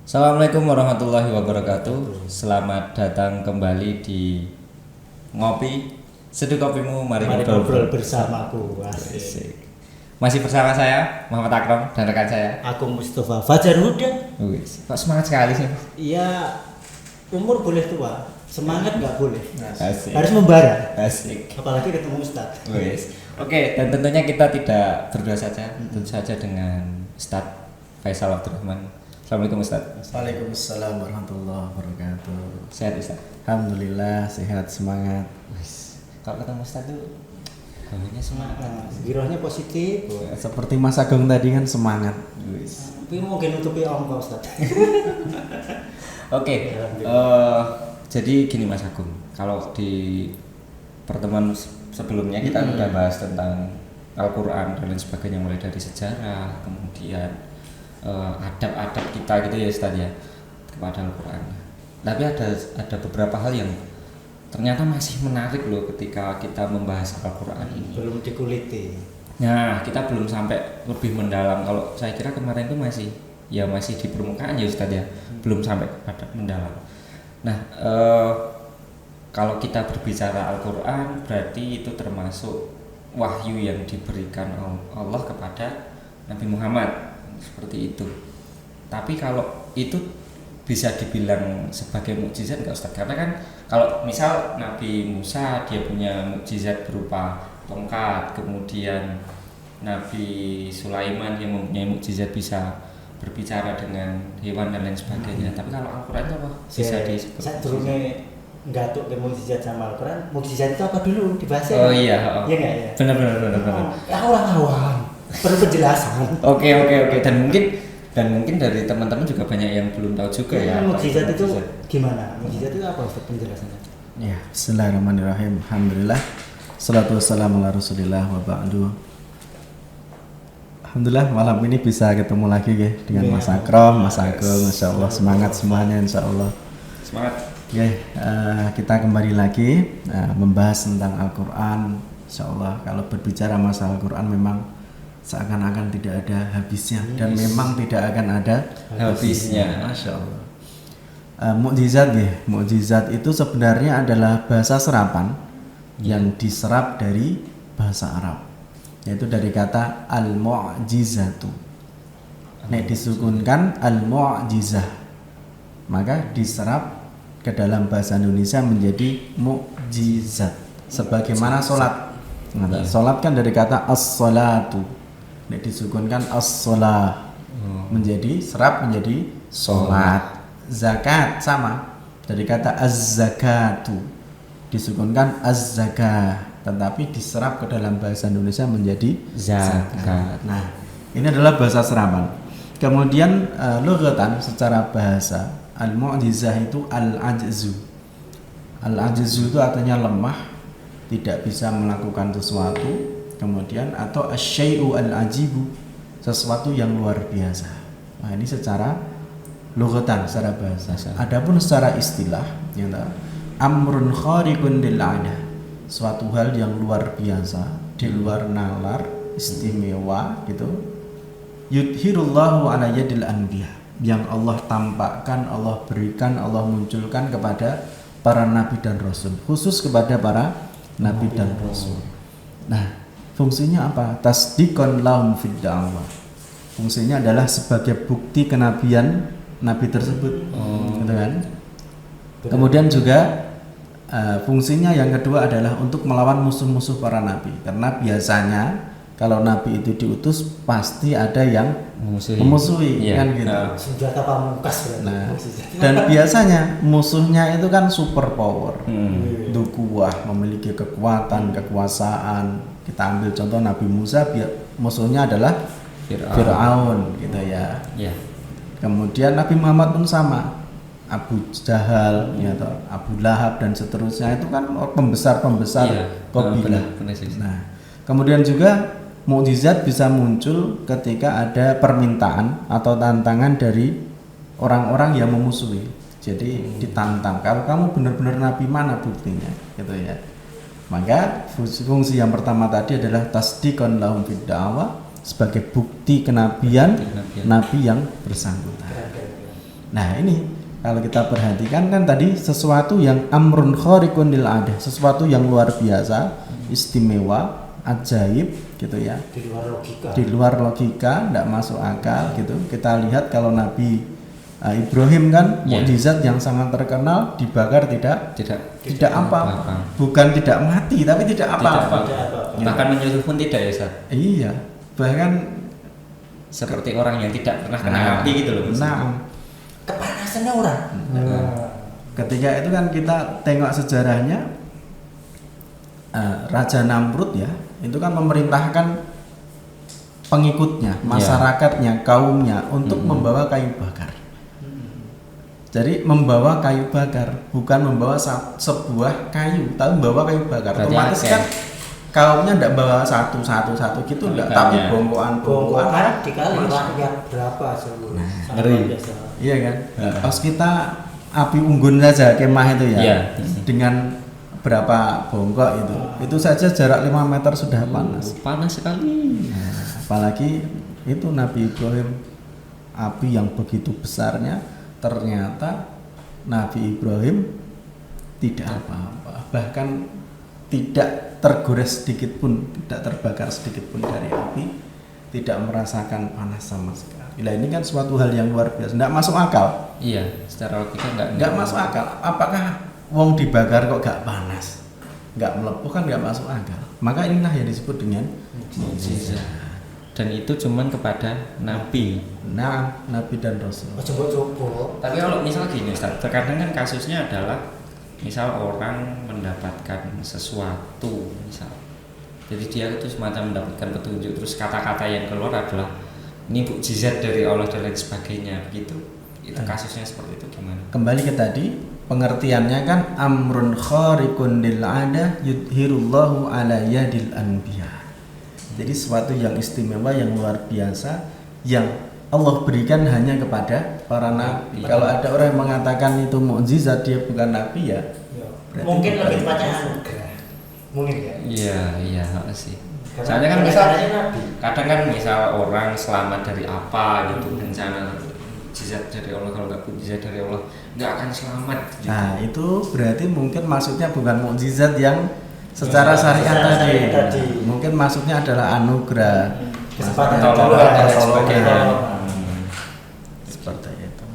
Assalamualaikum warahmatullahi wabarakatuh. Selamat datang kembali di Ngopi Seduh Kopimu. Mari ngobrol bersamaku. Asik. Masih bersama saya Muhammad Akram dan rekan saya Aku Mustafa Fajar Huda. Kok semangat sekali sih? Iya, umur boleh tua, semangat nggak boleh. Asik. Harus membara. Asik. Apalagi ketemu Ustaz. Oke, dan tentunya kita tidak berdua saja, tentu saja dengan Ustadz Faisal Abdurrahman. Assalamualaikum Ustadz. Waalaikumsalam warahmatullahi wabarakatuh. Sehat Ustadz? Alhamdulillah sehat, semangat. Kalau ketemu Ustadz tuh hawanya semangat. Girohnya positif. Seperti Mas Agung tadi kan semangat. Tapi mungkin nutupi ongkos Ustaz. Oke, jadi gini Mas Agung, kalau di pertemuan sebelumnya kita udah bahas tentang Al-Quran dan lain sebagainya, mulai dari sejarah, kemudian adab-adab kita gitu ya Ustaz ya kepada Al-Quran. Tapi ada beberapa hal yang ternyata masih menarik loh ketika kita membahas Al-Quran ini. Belum dikuliti. Nah, kita belum sampai lebih mendalam. Kalau saya kira kemarin itu masih di permukaan ya Ustaz ya, belum sampai pada mendalam. Nah, kalau kita berbicara Al-Quran berarti itu termasuk wahyu yang diberikan Allah kepada Nabi Muhammad, seperti itu. Tapi kalau itu bisa dibilang sebagai mukjizat nggak Ustaz? Karena kan kalau misal Nabi Musa dia punya mukjizat berupa tongkat, kemudian Nabi Sulaiman yang mempunyai mukjizat bisa berbicara dengan hewan dan lain sebagainya. Tapi kalau Al-Quran itu apa? Bisa disebut Saya turunnya nggak tuh mukjizat sama Al-Quran. Mukjizat itu apa dulu dibahas? Oh iya, iya nggak ya? Benar. Orang awam perlu penjelasan. Oke. Dan mungkin dari teman-teman juga banyak yang belum tahu juga ya. Mukjizat itu gimana? Mukjizat itu apa Ustaz penjelasannya? Ya, bismillahirrahmanirrahim. Alhamdulillah. Salatu wassalamu ala Rasulillah wa ba'du. Alhamdulillah malam ini bisa ketemu lagi ya dengan Mas Akram, Mas Agung. Masyaallah semangat semuanya insyaallah. Semangat. Kita kembali lagi membahas tentang Al-Quran. Insyaallah kalau berbicara masalah Al-Quran memang seakan-akan tidak ada habisnya dan memang tidak akan ada habisnya. Masya Allah. Mukjizat itu sebenarnya adalah bahasa serapan yang diserap dari bahasa Arab, yaitu dari kata al-mu'jizatu. Nek disukunkan al-mu'jizah, maka diserap ke dalam bahasa Indonesia menjadi mukjizat. Sebagaimana sholat. Sholat kan dari kata as-sholatu. Nek disukunkan as-sholah menjadi serap menjadi sholat. Zakat sama dari kata az-zakatu disukunkan az-zakah, tetapi diserap ke dalam bahasa Indonesia menjadi zakat. Nah, ini adalah bahasa serapan. Kemudian lughatan secara bahasa al-mu'jizah itu al-ajzu. Al-ajzu itu artinya lemah, tidak bisa melakukan sesuatu. Kemudian atau asyai'u al-ajibu, sesuatu yang luar biasa. Nah, ini secara lughatan, secara bahasa. Adapun secara istilah, amrun khariqun lil 'adah, suatu hal yang luar biasa, di luar nalar, istimewa gitu. Yudhirullahu ala yadil anbiya, yang Allah tampakkan, Allah berikan, Allah munculkan kepada para nabi dan rasul, khusus kepada para nabi dan rasul. Nah, fungsinya apa? Tasdiqan lahum fid da'wah. Fungsinya adalah sebagai bukti kenabian nabi tersebut. Gitu kan? Kemudian juga fungsinya yang kedua adalah untuk melawan musuh-musuh para nabi. Karena biasanya kalau nabi itu diutus pasti ada yang memusuhi kan gitu. Senjata pamungkas. Nah, dan biasanya musuhnya itu kan super power. Dukuah, memiliki kekuatan, kekuasaan. Kita ambil contoh Nabi Musa, musuhnya adalah Fir'aun gitu ya. Kemudian Nabi Muhammad pun sama, Abu Jahal, Abu Lahab dan seterusnya, itu kan pembesar-pembesar kabilah. Nah, kemudian juga mukjizat bisa muncul ketika ada permintaan atau tantangan dari orang-orang yang memusuhi. Jadi ditantang, kalau kamu benar-benar nabi mana buktinya, gitu ya. Maka fungsi yang pertama tadi adalah tasdiqan lahum fid da'wah, sebagai bukti kenabian nabi yang bersangkutan. Nah ini kalau kita perhatikan kan tadi sesuatu yang amrun khariqun lil adah, sesuatu yang luar biasa, istimewa, ajaib gitu ya. Di luar logika, tidak masuk akal gitu. Kita lihat kalau Nabi Ibrahim kan mukjizat yang sangat terkenal, dibakar tidak apa-apa. Bukan tidak mati tapi tidak apa-apa. Bahkan menyuruh pun tidak ya Ustaz. Iya, bahkan seperti orang yang tidak pernah kena api gitu loh. Nah, kepanasannya orang. Ketika itu kan kita tengok sejarahnya, Raja Namrud ya, itu kan memerintahkan pengikutnya, masyarakatnya, kaumnya untuk membawa kayu bakar. Jadi membawa kayu bakar, bukan membawa sebuah kayu, tapi membawa kayu bakar. Otomatis kan kaumnya tidak bawa satu gitu, enggak, tapi bongkoan dikali rakyat berapa seluruh. Ngeri. Iya kan? Pas kita api unggun saja kemah itu ya, dengan berapa bongkok itu saja jarak 5 meter sudah panas. Panas sekali. Nah, apalagi itu Nabi Ibrahim, api yang begitu besarnya, ternyata Nabi Ibrahim tidak apa-apa, bahkan tidak tergores sedikit pun, tidak terbakar sedikit pun dari api, tidak merasakan panas sama sekali. Nah ini kan suatu hal yang luar biasa, tidak masuk akal. Iya, secara logika nggak masuk akal. Apakah wong dibakar kok gak panas, nggak melepuh, kan nggak masuk akal. Maka inilah yang disebut dengan mukjizat. Dan itu cuman kepada Nabi. Nah, Nabi dan Rasul. Coba. Tapi kalau misal gini Ustaz, terkadang kan kasusnya adalah misal orang mendapatkan sesuatu, misal, jadi dia itu semacam mendapatkan petunjuk, terus kata-kata yang keluar adalah ini mukjizat dari Allah dan lain sebagainya, begitu. Itu kasusnya seperti itu gimana? Kembali ke tadi, pengertiannya kan amrun khariqun lil adah yudhirullahu ala yadil anbiya. Jadi sesuatu yang istimewa, yang luar biasa, yang Allah berikan hanya kepada para nabi. Kalau ada orang yang mengatakan itu mukjizat, dia bukan nabi ya. Mungkin lebih tepatnya anugerah. Mungkin ya. Iya sih. Soalnya kan misal kadang kan misal orang selamat dari apa gitu, bencana, mukjizat dari Allah, kalau nggak mukjizat dari Allah nggak akan selamat gitu. Nah itu berarti mungkin maksudnya bukan mukjizat yang secara syariat tadi. Mungkin maksudnya adalah anugerah, kesempatan dan sebagainya. Seperti itu.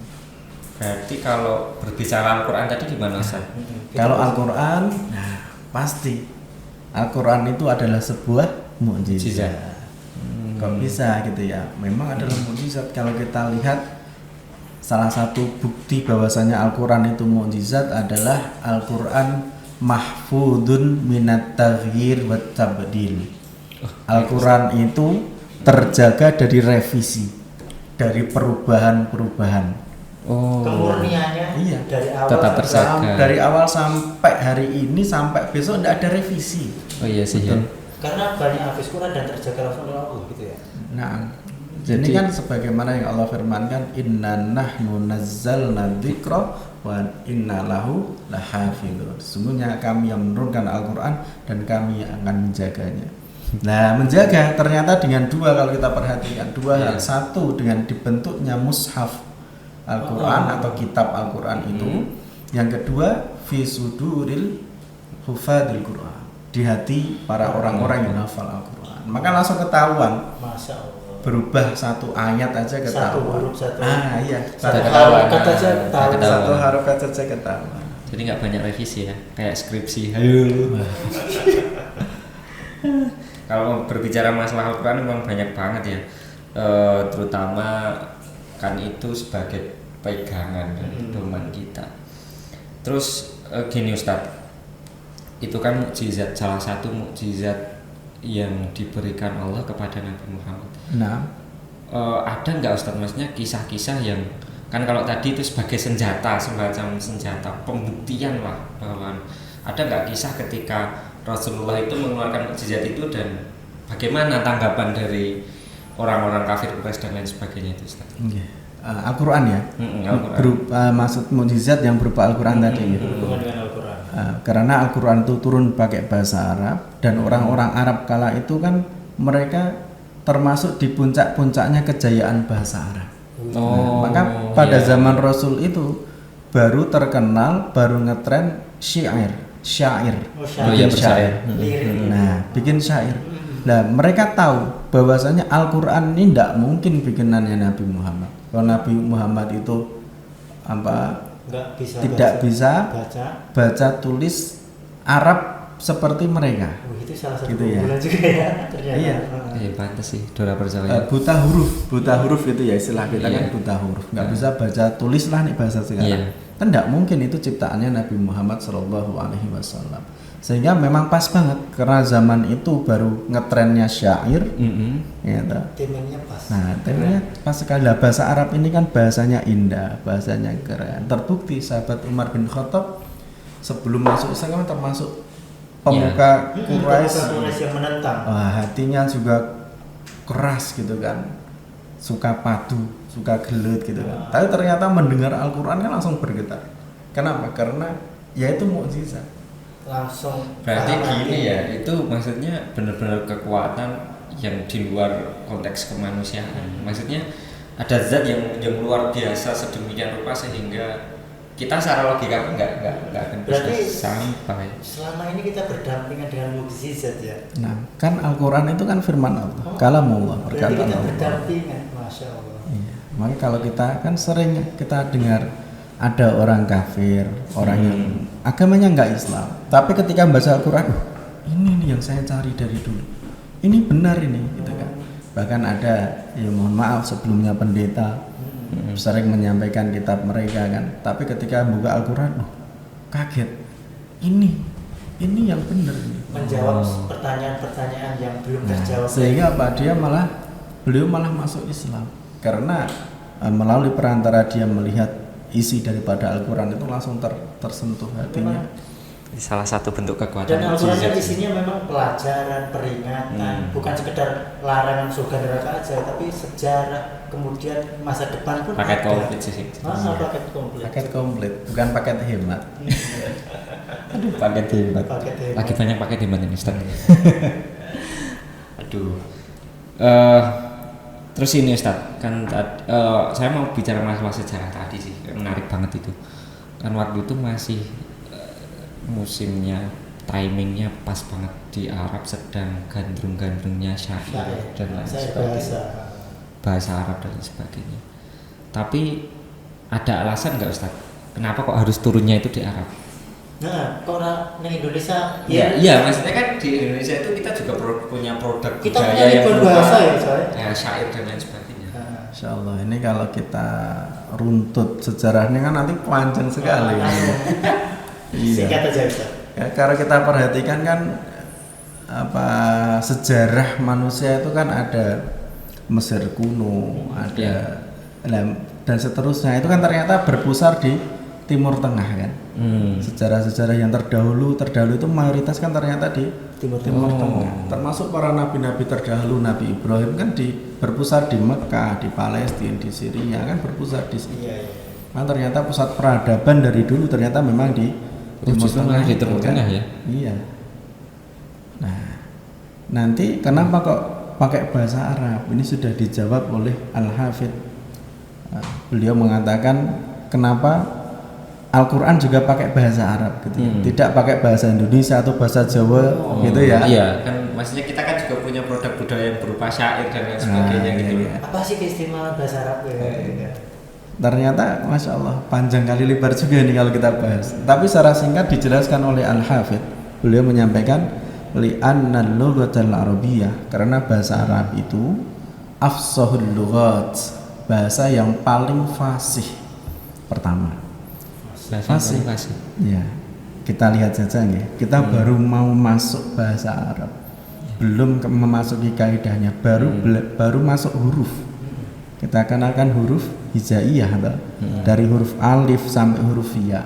Berarti kalau berbicara Al-Quran tadi gimana Ustaz? Kalau Al-Quran, nah pasti Al-Quran itu adalah sebuah mukjizat. Kok bisa gitu ya? Memang adalah mukjizat. Kalau kita lihat, salah satu bukti bahwasanya Al-Quran itu mukjizat adalah Al-Quran mahfudun minat taghyir wa tabdil. Al-Quran itu terjaga dari revisi, dari perubahan-perubahan. Kemurniannya dari awal tetap terjaga. Dari awal sampai hari ini sampai besok tidak ada revisi. Oh iya sih ya. Karena banyak habis Quran dan terjaga langsung oleh Allah gitu ya. Nah, jadi kan sebagaimana yang Allah firmankan, inna nahnu nazzalna dzikra wa inna lahu lahafidhun. Sesungguhnya kami yang menurunkan Al-Quran dan kami akan menjaganya. Nah, menjaga ternyata dengan dua, kalau kita perhatikan dua hal. Satu, dengan dibentuknya mushaf Al-Quran atau kitab Al-Quran itu. Yang kedua, fi suduril hufadil Quran, di hati para orang-orang yang hafal Al-Quran. Maka langsung ketahuan. Masya Allah. Berubah satu ayat aja ketahuan. Iya. Satu harokat aja ketahuan. Satu harokat saja ketahuan. Jadi nggak banyak revisi ya, kayak skripsi. Ayo. Kalau berbicara masalah Al-Quran memang banyak banget ya, terutama kan itu sebagai pegangan dan pedoman kita. Terus gini Ustadz, itu kan mukjizat, salah satu mukjizat yang diberikan Allah kepada Nabi Muhammad. Nah, ada nggak Ustadz, maksudnya kisah-kisah yang kan kalau tadi itu sebagai senjata, semacam senjata pembuktian lah, bahwa ada nggak kisah ketika Rasulullah itu mengeluarkan mukjizat itu dan bagaimana tanggapan dari orang-orang kafir Quraisy dan lain sebagainya itu Ustaz? Al-Quran ya? Al-Quran. Maksud mukjizat yang berupa Al-Quran tadi ya? Berhubungan dengan Al-Quran. Karena Al-Quran itu turun pakai bahasa Arab, dan orang-orang Arab kala itu kan mereka termasuk di puncak-puncaknya kejayaan bahasa Arab. Maka pada iya. zaman Rasul itu baru terkenal, baru ngetren syair. Oh, iya, Bikin bersair. Lirik. Nah, bikin syair. Nah, mereka tahu bahwasanya Al-Qur'an ini tidak mungkin bikinannya Nabi Muhammad. Kalau Nabi Muhammad itu Nggak bisa tidak bisa baca. tulis Arab seperti mereka. Itu salah satu Gitu ya. keunggulan juga ya ternyata. Iya. Pantes sih Dora percaya. Buta huruf itu ya istilah kita kan Iya. buta huruf. Nggak bisa baca tulis lah nih bahasa sekarang. Iya. Kan tidak mungkin itu ciptaannya Nabi Muhammad Shallallahu Alaihi Wasallam. Sehingga memang pas banget karena zaman itu baru ngetrennya syair. Ya, toh. Temanya pas. Nah, temanya pas sekali lah. Bahasa Arab ini kan bahasanya indah, bahasanya keren. Terbukti sahabat Umar bin Khattab sebelum masuk Islam termasuk pemuka Quraisy. Quraisy yang menentang. Wah, hatinya juga keras gitu kan, suka padu, suka gelut gitu kan. Tapi ternyata mendengar Al-Quran kan langsung bergetar. Kenapa? Karena ya itu mukjizat. Langsung. Berarti paham gini arti. ya, itu maksudnya benar-benar kekuatan yang di luar konteks kemanusiaan. Maksudnya ada zat yang luar biasa sedemikian rupa sehingga kita secara logika nggak akan bisa Berarti sampai. selama ini kita berdampingan dengan mukjizat ya. Nah, kan Al-Quran itu kan firman Allah, kalamullah, Berarti perkataan kita Allah. berdampingan, masya Allah. Iya. Makanya kalau kita kan sering kita dengar ada orang kafir, orang yang agamanya nggak Islam, tapi ketika membaca Al-Quran, ini nih yang saya cari dari dulu, ini benar ini, gitu kan. Bahkan ada, ya mohon maaf sebelumnya pendeta sering menyampaikan kitab mereka kan, tapi ketika buka Al-Quran, kaget, ini yang benar ini. Menjawab pertanyaan-pertanyaan yang belum Nah, terjawab. sehingga apa beliau malah masuk Islam karena melalui perantara dia melihat isi daripada Al-Quran itu langsung tersentuh hatinya. Salah satu bentuk kekuatan. Dan Al-Quran mukjizat. isinya memang pelajaran, peringatan, bukan sekedar larangan surga neraka aja, tapi sejarah, kemudian masa depan pun Paket ada. komplit sih. Paket komplit. Paket komplit, bukan paket hemat. Aduh, paket hemat. Paket hemat. Lagi banyak paket hemat ini Ustaz. Aduh. Terus ini Ustaz, kan saya mau bicara masalah sejarah tadi sih, menarik banget itu. Kan waktu itu masih musimnya, timingnya pas banget di Arab sedang gandrung-gandrungnya syair dan lain sebagainya. Bahasa Arab dan lain sebagainya. Tapi ada alasan nggak Ustaz? Kenapa kok harus turunnya itu di Arab? Nah, kok orang di Indonesia Iya, maksudnya kan di Indonesia itu kita juga punya produk kita budaya punya yang ribuan bahasa ya, coy. ya syair dan lain sebagainya. Insya Allah ini kalau kita runtut sejarahnya kan nanti panjang sekali. Iya. Singkat aja Ustaz. Ya, kalau kita perhatikan kan sejarah manusia itu kan ada Mesir kuno, ada dan seterusnya itu kan ternyata berpusar di Timur Tengah kan. Sejarah-sejarah yang terdahulu itu mayoritas kan ternyata di Timur Tengah. Termasuk para nabi-nabi terdahulu, Nabi Ibrahim kan berpusar di Mekah, di Palestina, di Syria kan berpusar di sini. Iya. Nah, ternyata pusat peradaban dari dulu ternyata memang di Timur Tengah. Di Timur Tengah ya. Iya. Nah, nanti kenapa kok pakai bahasa Arab? Ini sudah dijawab oleh Al-Hafidh. Beliau mengatakan kenapa Al-Quran juga pakai bahasa Arab gitu, tidak pakai bahasa Indonesia atau bahasa Jawa gitu ya. Iya, kan maksudnya kita kan juga punya produk budaya yang berupa syair dan lain sebagainya gitu. Iya. Apa sih keistimewaan bahasa Arab ya? Ternyata Masya Allah panjang kali lebar juga nih kalau kita bahas. Tapi secara singkat dijelaskan oleh Al-Hafidh. Beliau menyampaikan li'anna lughatal arabiyyah, karena bahasa Arab itu afsahul lughat, bahasa yang paling fasih. Pertama fasih. Ya, kita lihat saja nih. Kita baru mau masuk bahasa Arab, belum memasuki kaidahnya, baru masuk huruf. Kita kenalkan huruf hijaiyah, dari huruf alif sampai huruf ya.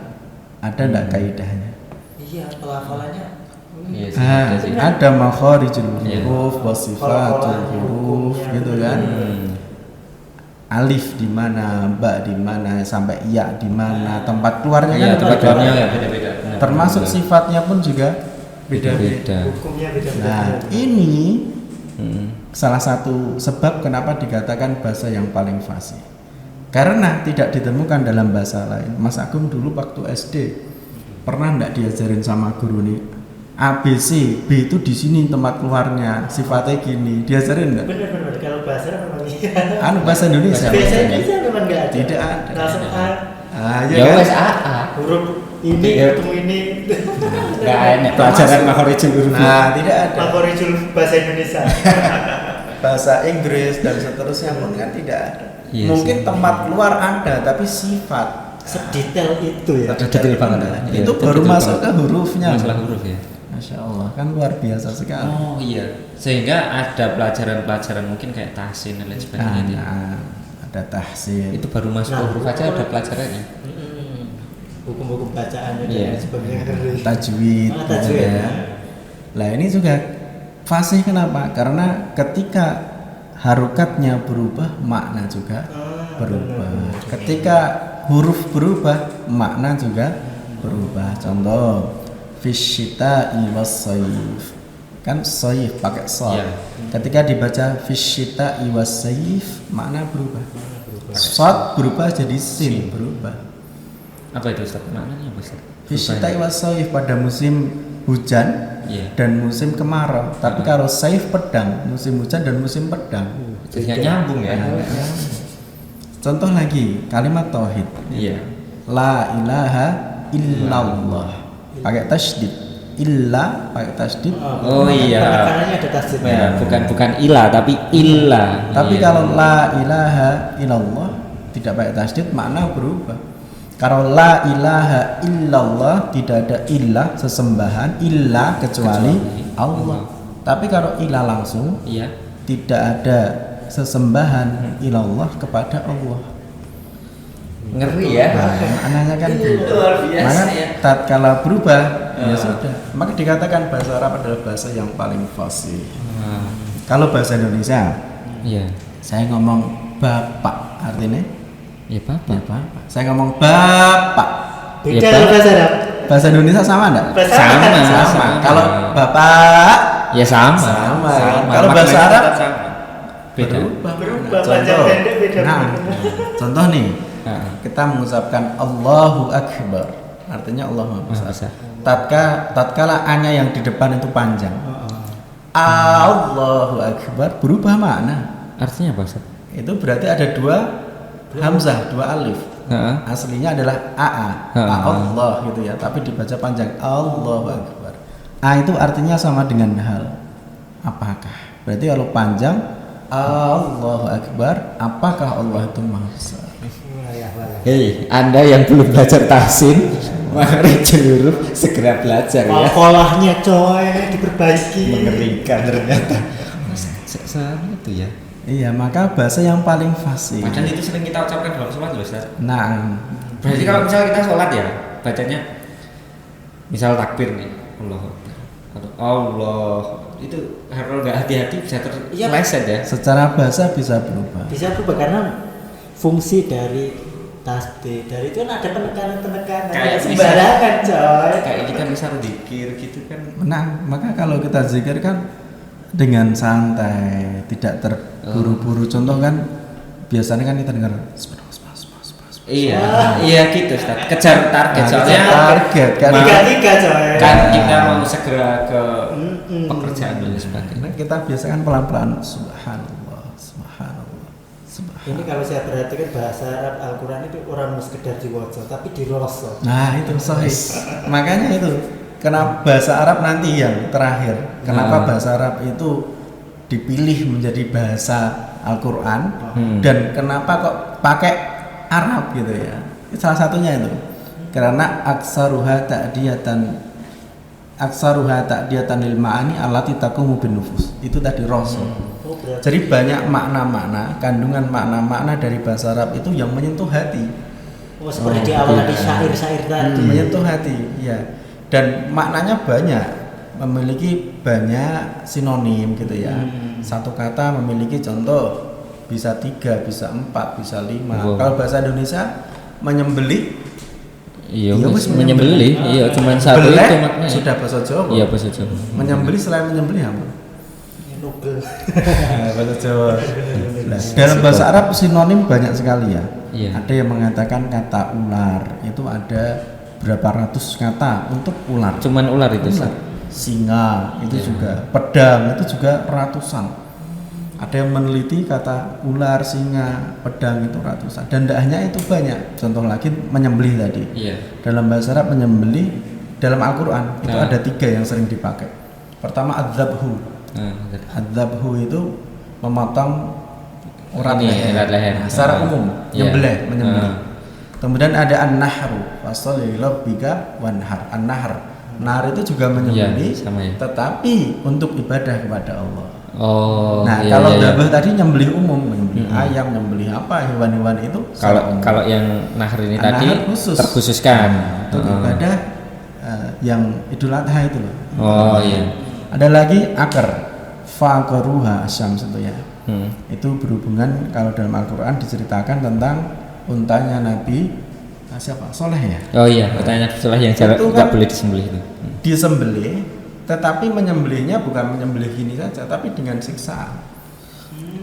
Ada enggak kaidahnya? Iya, pelafalannya. Iya sih, ada makharijul huruf, wasifatul huruf, gitu kan. Alif di mana, ba di mana, sampai ya di mana, tempat keluarnya kan tempat keluarnya ya beda-beda. Termasuk sifatnya pun juga beda-beda. Hukumnya beda-beda. Nah, ini salah satu sebab kenapa dikatakan bahasa yang paling fasih. Karena tidak ditemukan dalam bahasa lain. Mas Agung dulu waktu SD pernah enggak diajarin sama guru nih ABC, B itu di sini tempat keluarnya, sifatnya gini. Diajarin enggak? Bener-bener kalau bahasa memang iya. Bahasa Indonesia. Bahasa Indonesia memang nggak ada. Tidak ada. Langsung A. Ya kan? wes AA. Huruf ini Iya. ketemu ini. Enggak enak pelajaran makhorijul huruf. Nah, tidak ada. Makhorijul bahasa Indonesia. Bahasa Inggris dan seterusnya pun kan tidak ada. Iya Mungkin sih. tempat keluar ada, tapi sifat Sedetail itu ya. Detail banget. Iya, itu baru detail masuk ke banget. hurufnya. Masalah huruf ya. Masya Allah, kan luar biasa sekali. Oh iya, sehingga ada pelajaran-pelajaran mungkin kayak tahsin dan lain sebagainya. dia. Ada tahsin. Itu baru masuk Nah, huruf aja ada pelajarannya. Hukum-hukum bacaannya Iya. dan sebagainya. Tajwid. Tajwid. ya. Lah ini juga fasih kenapa? Karena ketika harokatnya berubah, makna juga berubah. Ketika huruf berubah, makna juga berubah. Contoh, fisyita'i was-sayf. Kan sayf pakai shad. Iya. Ketika dibaca fisyita'i was-sayf, makna berubah. Shad berubah jadi sin berubah. Apa itu Ustaz? Maknanya apa Ustaz? Fisyita'i was-sayf pada musim hujan Iya. dan musim kemarau. Tapi kalau saif pedang, musim hujan dan musim pedang. Jadi nyambung ya. Contoh lagi, kalimat tauhid. Iya. La ilaha illallah. Pakai tasydid. Illa pakai tasydid. Oh iya. Penekanannya ada tasdidnya. Ya, bukan ilah tapi illah. Tapi Iya. kalau la ilaha illallah tidak pakai tasydid, makna berubah. Kalau la ilaha illallah tidak ada ilah sesembahan illa kecuali Allah. Tapi kalau ilah langsung Iya. tidak ada sesembahan ilallah kepada Allah. Ngeri ya. Nah, maknanya kan gitu. Luar biasa Maka ya. tatkala berubah ya sudah. Maka dikatakan bahasa Arab adalah bahasa yang paling fasih. Nah, Kalau bahasa Indonesia, iya. saya ngomong bapak, artinya Ya ya Bapak. bapak. Saya ngomong bapak. Beda Ya, kalau Pak. bahasa Arab. Bahasa Indonesia sama enggak? Bahasa Sama. Arab. Sama. Kalau bapak Ya sama. Sama, kan? Kalau bahasa Maknanya Arab tetap sama. Beda. Berubah, panjang pendek beda. Nah, contoh nih, Nah, kita mengucapkan Allahu Akbar, artinya Allah Maha Maha Besar. Besar. Tatkala A-nya yang di depan itu panjang, Allahu Akbar berubah makna. artinya apa Ustaz? Itu berarti ada dua hamzah, dua alif. Heeh. Aslinya adalah AA, Allah gitu ya, tapi dibaca panjang Allahu Akbar. A itu artinya sama dengan hal. Apakah? Berarti kalau panjang Allahu Akbar, apakah Allah itu Maha Besar? Hei, Anda yang belum belajar tahsin, makhorijul huruf segera belajar ya. Kolahnya coy diperbaiki. Mengerikan ternyata. Sama itu ya. Iya, maka bahasa yang paling fasih. Padahal itu sering kita ucapkan dalam sholat loh Ustaz. Nah, Berarti kalau misalnya kita sholat ya, bacanya misal takbir nih, Allah Akbar. Atau Allah, itu kalau nggak hati-hati bisa Iya. terleset ya. secara bahasa bisa berubah. Bisa berubah karena fungsi dari tasdid dari itu kan ada penekanan-penekanan. Kayak Nggak sembarangan coy. Kayak kita misal zikir gitu kan. Nah, maka kalau kita zikir kan dengan santai, tidak terburu-buru. Contoh kan biasanya kan kita dengar Iya, iya gitu Ustaz. Kejar target Nah, soalnya kejar target kan. Tiga coy. kan kita mau segera ke Mm-mm. pekerjaan dan sebagainya. Nah, kita biasakan pelan-pelan subhanallah, subhanallah, subhanallah. Ini kalau saya perhatikan bahasa Arab Al-Quran itu orang sekedar diwoco tapi dirosok. Nah, itu sahih. Makanya itu kenapa bahasa Arab nanti yang terakhir. Kenapa bahasa Arab itu dipilih menjadi bahasa Al-Qur'an dan kenapa kok pakai Arab gitu ya. Salah satunya itu. Karena aksaruha ta'diyatan lil ma'ani allati taqumu bin nufus. Itu tadi rasul. Oh, berarti Jadi banyak makna-makna, kandungan makna-makna dari bahasa Arab itu yang menyentuh hati. oh, seperti di awal tadi syair-syair tadi. Menyentuh hati, ya. Dan maknanya banyak, memiliki banyak sinonim gitu ya. Satu kata memiliki contoh bisa 3, bisa 4, bisa 5. Wow. Kalau bahasa Indonesia menyembelih, Iya, Iya, Mas, Mas, menyembelih. Iya, cuma satu beleh itu maknanya. sudah bahasa Jawa. Iya, bahasa Jawa. Menyembelih selain menyembelih apa? Nubel. Bahasa Jawa. Dalam bahasa Arab sinonim banyak sekali ya. Iya. Ada yang mengatakan kata ular itu ada berapa ratus kata untuk ular. Cuman ular itu. Ular. Singa itu Iya. juga, pedang itu juga ratusan. Ada yang meneliti kata ular, singa, pedang itu ratusan. Dan tidak hanya itu, banyak. Contoh lagi menyembelih tadi. Iya. Dalam bahasa Arab menyembelih dalam Al-Quran itu Nah. ada 3 yang sering dipakai. Pertama adzabhu. Adzabhu itu memotong urat Ini, leher. urat leher. Nah, secara umum Iya. menyembelih. Kemudian ada an-nahru, fasholli lirabbika wanhar. An-nahr, nahr itu juga menyembelih, Iya, sama ya. tetapi untuk ibadah kepada Allah. Oh. Nah, iya, kalau iya, iya. dzabh tadi nyembelih umum, menyembelih ayam, nyembelih apa hewan-hewan itu. secara umum. Kalau yang nahr ini tadi An-nahr khusus. terkhususkan. Untuk ibadah yang Idul Adha itu loh. Oh iya. Ada lagi akar, faqaruha syams itu ya. Hmm. Itu berhubungan kalau dalam Al-Quran diceritakan tentang untanya Nabi siapa? Soleh ya. Oh iya, pertanyaan setelah yang Itu nggak kan boleh disembelih itu. Disembelih, tetapi menyembelihnya bukan menyembelih gini saja, tapi dengan siksaan.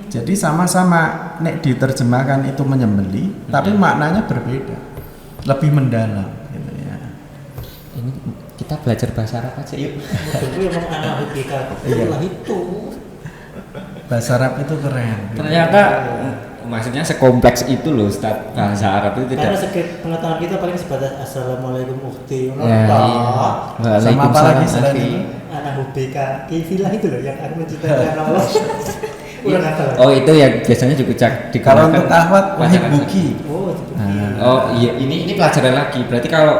Jadi sama-sama nek diterjemahkan itu menyembelih, tapi maknanya berbeda, lebih mendalam gitu ya. Ini kita belajar bahasa Arab aja yuk. Itu emang anak hubika Iya. itu. Bahasa Arab itu keren. gitu. Ternyata maksudnya sekompleks itu loh Ustaz, bahasa Arab itu Karena tidak. sedikit pengetahuan kita paling sebatas assalamualaikum ukhti. Ya, iya. Sama apa lagi Waalaikumsalam, selain Nafi. itu? Anak hubika kifilah itu loh yang aku menceritakan Allah. Udah hafal. Oh itu yang biasanya juga Kalau untuk akhwat wahid pelajaran- buki. Oh, itu Nah, begini. Oh iya, ini pelajaran lagi. Berarti kalau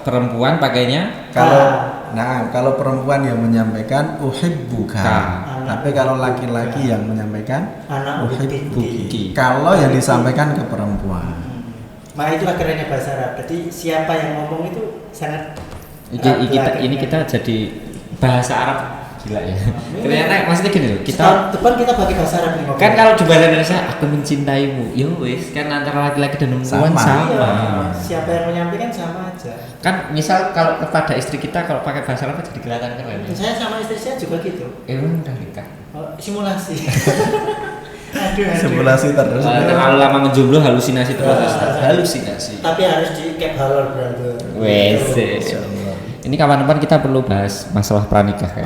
perempuan pakainya Kalau perempuan yang menyampaikan uhibbuka. Ka. Tapi kalau laki-laki yang menyampaikan Anak uhibbuki. Buki. Kalau yang disampaikan ke perempuan. Maka itulah kerennya bahasa Arab. Jadi siapa yang ngomong itu sangat ini kita jadi bahasa Arab gila ya. Ternyata maksudnya gini loh, kita depan kita pakai bahasa Arab nih ngomong. kan kalau di bahasa Indonesia aku mencintaimu, yo wis kan antara laki-laki dan perempuan Sama. sama. Iya, siapa yang menyampaikan sama aja. Kan misal kalau kepada istri kita kalau pakai bahasa Arab jadi kelihatan keren. Ya? Saya sama istri saya juga gitu. Emang udah nikah. Oh, simulasi. aduh. Simulasi terus. Terlalu lama menjomblo halusinasi terus. Ah. Ustaz. Halusinasi. Tapi harus di cap halal brother. Wes. Gitu. Ini kapan-kapan kita perlu bahas masalah pranikah kan?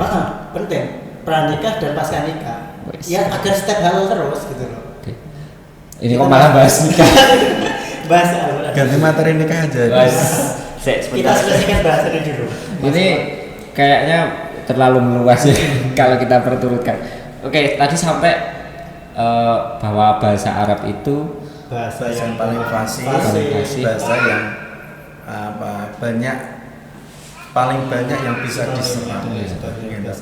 Penting. Pranikah dan pasca nikah. Wes. Ya agar step halal terus gitu loh. Oke. Ini kok malah bahas nikah. Bahas halal. Ganti materi nikah aja. Kita selesaikan bahasannya dulu. Ini kayaknya terlalu meluas ya kalau kita perturutkan. Oke, tadi sampai bahwa bahasa Arab itu Bahasa yang paling fasih, fasih. bahasa yang paling banyak yang bisa diserap,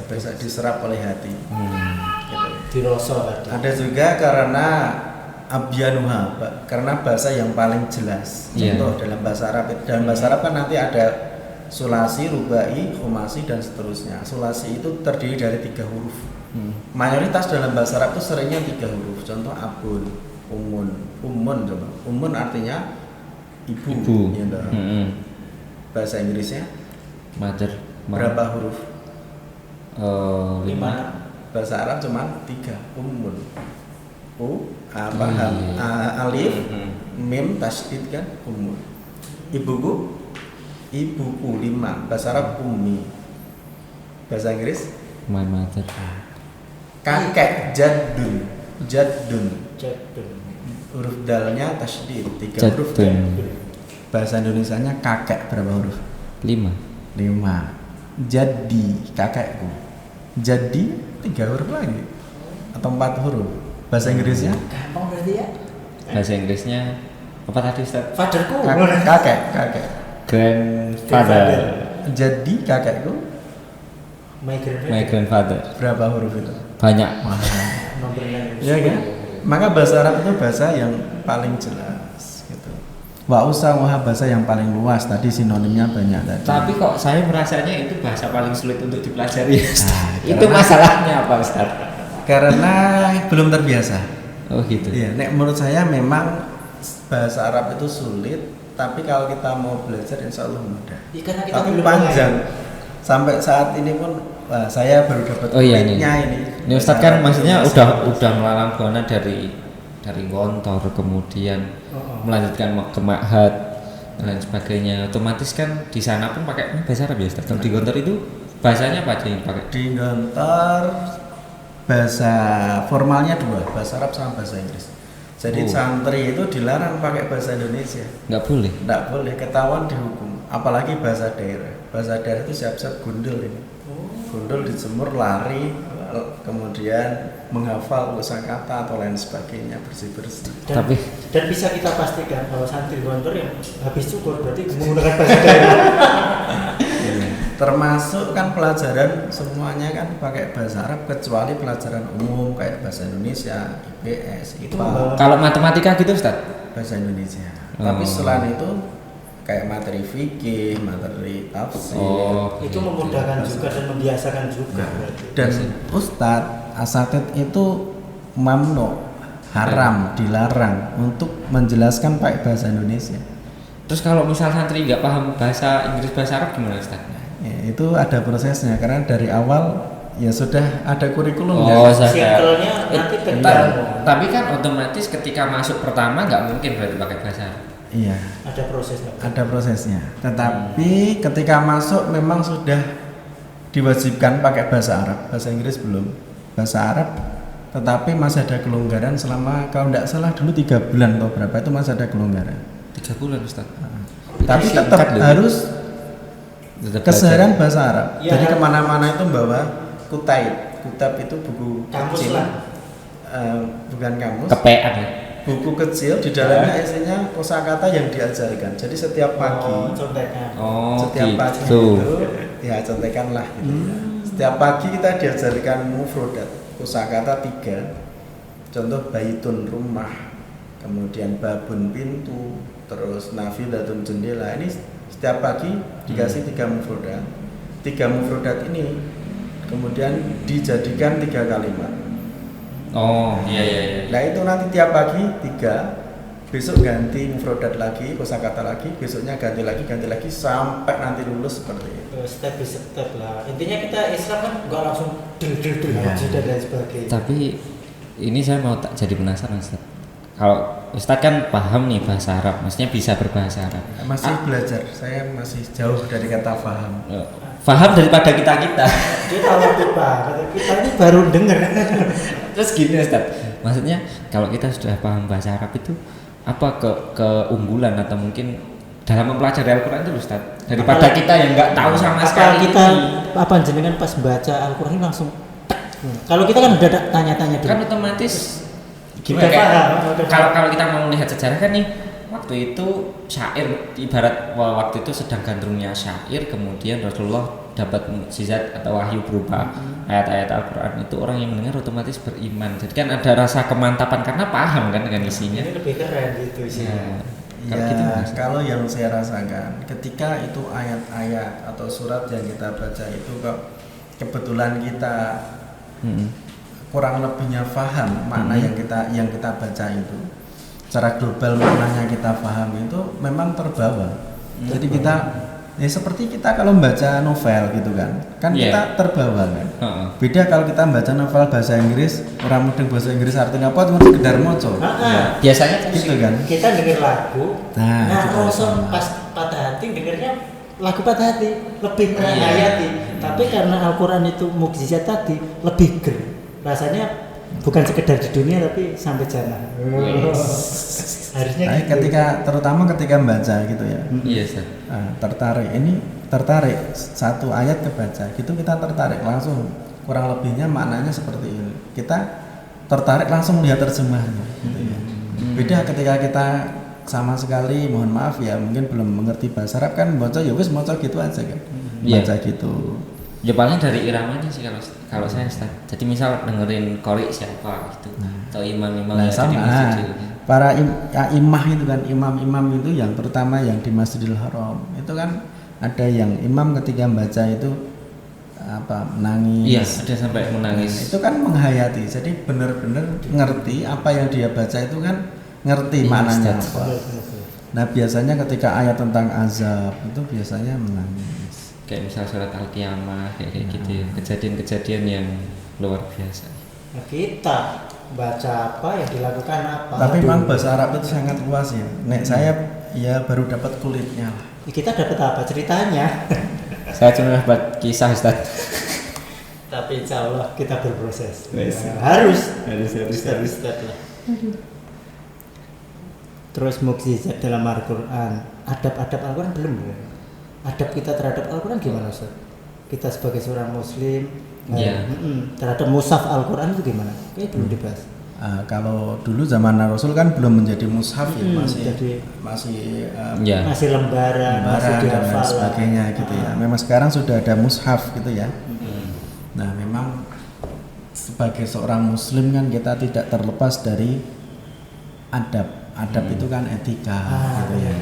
bisa diserap oleh hati. Gitu. dirosot tadi. Ada juga karena abyanuha, karena bahasa yang paling jelas. Iya. Contoh dalam bahasa Arab, dalam bahasa Arab kan nanti ada sulasi, rubai, khumasi dan seterusnya. Sulasi itu terdiri dari 3 huruf. Mayoritas dalam bahasa Arab itu seringnya 3 huruf. Contoh abun, umun coba. Umun artinya ibu. Ya, toh. Bahasa Inggrisnya mother berapa huruf? 5. Bahasa Arab cuma 3, umun. Iya. Alif, mim, tasydid kan, umun. Ibuku 5. Bahasa Arab ummi. Bahasa Inggris My mother. kakek, jaddun. Jadun. Huruf dalnya tasydid, 3 huruf kan. Jadun. Bahasa Indonesianya kakek berapa huruf? 5. 5. Jadi kakekku. Jadi 3 huruf lagi atau 4 huruf. Bahasa Inggrisnya Gampang berarti ya. Bahasa Inggrisnya apa tadi Ustaz? Fatherku. kakek. Grandfather. Jadi kakekku My grandfather. My grandfather. berapa huruf itu? Banyak. Nomornya. Iya kan? Maka bahasa Arab itu bahasa yang paling jelas gitu. Wa usaha bahasa yang paling luas, tadi sinonimnya banyak tadi. Tapi kok saya merasanya itu bahasa paling sulit untuk dipelajari. Itu karena- masalahnya apa Ustaz? Karena belum terbiasa. Oh gitu. Iya, nek menurut saya memang bahasa Arab itu sulit, tapi kalau kita mau belajar insya Allah mudah. Ya, karena kita Tapi belum panjang. Sampai saat ini pun saya baru dapat Oh iya, muridnya ini. Ini Ustadz kan maksudnya udah melalang buana dari dari Gontor kemudian Oh. melanjutkan ke Ma'had dan lain sebagainya, otomatis kan di sana pun pakai bahasa Arab ya Ustaz. Kalau di Gontor itu bahasanya apa aja yang pakai? Di Gontor bahasa formalnya dua, bahasa Arab sama bahasa Inggris. Jadi Oh. santri itu dilarang pakai bahasa Indonesia. Nggak boleh. Tidak boleh, ketahuan dihukum. Apalagi bahasa daerah. Bahasa daerah itu siap-siap gundul ini. Gundul dijemur, lari, kemudian menghafal kosakata atau lain sebagainya, bersih-bersih. Dan bisa kita pastikan bahwa santri Gontor yang habis cukur berarti menggunakan bahasa daerah. Termasuk kan pelajaran semuanya kan pakai bahasa Arab kecuali pelajaran umum kayak bahasa Indonesia, IPS, IPA, Kalau matematika gitu Ustaz? bahasa Indonesia. Oh. Tapi selain itu kayak materi fikih, materi tafsir. Oh. Itu memudahkan juga dan membiasakan juga berarti. Dan Ustadz asatid itu mamnu, haram, dilarang untuk menjelaskan pakai bahasa Indonesia. Terus kalau misal santri nggak paham bahasa Inggris, bahasa Arab gimana Ustaz? Ya, itu ada prosesnya karena dari awal ya sudah ada kurikulum Oh, ya. saya. Circle-nya nanti beda. Tapi kan otomatis ketika masuk pertama nggak mungkin berarti pakai bahasa Arab. Iya, Ada prosesnya. ada prosesnya. Tetapi ketika masuk memang sudah diwajibkan pakai bahasa Arab, bahasa Inggris belum. Bahasa Arab tetapi masih ada kelonggaran selama kalau tidak salah dulu 3 bulan atau berapa itu masih ada kelonggaran. 3 bulan Ustaz. Tapi Singkat tetap loh. harus Tetap keseharian bahasa Arab. Ya. Jadi kemana-mana itu bawa kutaib. Kutab itu buku Kamus kecil. lah. Bukan kamus. kepean ya. Buku kecil di dalamnya isinya kosakata yang diajarkan. Jadi setiap pagi, Contekan. Oh, setiap pagi gitu. itu ya contekan lah gitu ya. Setiap pagi kita diajarkan mufrodat kosakata 3. Contoh baitun rumah, kemudian babun pintu, terus nafidatun jendela. Ini setiap pagi dikasih 3 mufrodat. 3 mufrodat ini kemudian dijadikan 3 kalimat. Oh, iya. Nah itu nanti tiap pagi 3, besok ganti mufrodat lagi, kosakata lagi, besoknya ganti lagi sampai nanti lulus seperti itu. Step by step lah. Intinya kita Islam kan nggak langsung del Iya. haji dan lain sebagainya. Tapi ini saya mau tak jadi penasaran Ustaz. Kalau Ustaz kan paham nih bahasa Arab, maksudnya bisa berbahasa Arab. Masih belajar, saya masih jauh dari kata paham. Paham daripada kita. Dia tahu kita ini baru dengar. Terus gini Ustaz, maksudnya kalau kita sudah paham bahasa Arab itu apa keunggulan atau mungkin dalam mempelajari Al-Quran itu Ustaz daripada kita yang nggak tahu sama sekali kita ini. apa jenengan pas baca Al-Qur'an ini langsung kalau kita kan udah tanya-tanya dulu. Kan otomatis Kita gimana, kayak paham. kalau kita mau melihat sejarah kan nih waktu itu syair ibarat waktu itu sedang gandrungnya syair, kemudian Rasulullah dapat mukjizat atau wahyu berupa ayat-ayat Al-Quran, itu orang yang mendengar otomatis beriman. Jadi kan ada rasa kemantapan karena paham kan dengan isinya. Ini lebih keren gitu sih. Kalau Ya, gitu Mas. kalau yang saya rasakan ketika itu ayat-ayat atau surat yang kita baca itu kok kebetulan kita kurang lebihnya paham makna yang kita baca itu, secara global maknanya kita paham itu memang terbawa. Jadi kita ya seperti kita kalau membaca novel gitu kan Yeah. kita terbawa kan. Heeh. Beda kalau kita membaca novel bahasa Inggris, orang mudeng bahasa Inggris artinya apa cuma sekedar moco. Biasanya Gitu kan. Kita denger lagu, Nah, gitu. langsung pas patah hati dengernya lagu patah hati lebih Iya. menghayati. Tapi karena Al-Quran itu mukjizat tadi lebih ger. Rasanya bukan sekedar di dunia tapi sampai jannah. Harusnya Nah, gitu. terutama ketika membaca gitu ya. Iya Ustaz. Nah, tertarik satu ayat kebaca gitu kita tertarik langsung, kurang lebihnya maknanya seperti ini, kita tertarik langsung lihat terjemahnya gitu ya. Beda ketika kita sama sekali mohon maaf ya mungkin belum mengerti bahasa Arab kan baca ya wis maca gitu aja kan. Baca gitu. Ya paling dari iramanya sih kalau saya Ustaz. Jadi misal dengerin qori siapa gitu atau imam-imam Nah, yang ada di sama masjid. para imam itu kan imam-imam itu yang terutama yang di Masjidil Haram itu kan ada yang imam ketika membaca itu apa menangis. Iya, ada sampai menangis. Nah, itu kan menghayati, jadi benar-benar ngerti apa yang dia baca itu kan ngerti Iya, maknanya Ustaz. apa. Nah biasanya ketika ayat tentang azab itu biasanya menangis. Kayak misal surat Al-Qiyamah kayak gitu ya. Kejadian-kejadian yang luar biasa. Nah, kita baca apa, yang dilakukan apa. Tapi Aduh. memang bahasa Arab itu sangat luas ya. Nek saya ya baru dapat kulitnya lah. Kita dapat apa ceritanya? Saya cuma dapat kisah Ustaz. Tapi insya Allah kita berproses. Yes. Ya, harus Harus. step lah. Terus mukjizat dalam Al-Quran, adab-adab Al-Quran belum ya? Adab kita terhadap Al-Quran gimana Ustaz? Kita sebagai seorang Muslim Iya. terhadap mushaf Al-Quran itu gimana? Kayaknya belum dibahas. Kalau dulu zaman Rasul kan belum menjadi mushaf ya, jadi masih Ya. masih lembaran, masih lembaran dan lain dihafal sebagainya gitu ya. Memang sekarang sudah ada mushaf gitu ya. Nah, memang sebagai seorang muslim kan kita tidak terlepas dari adab. Adab itu kan etika gitu ya.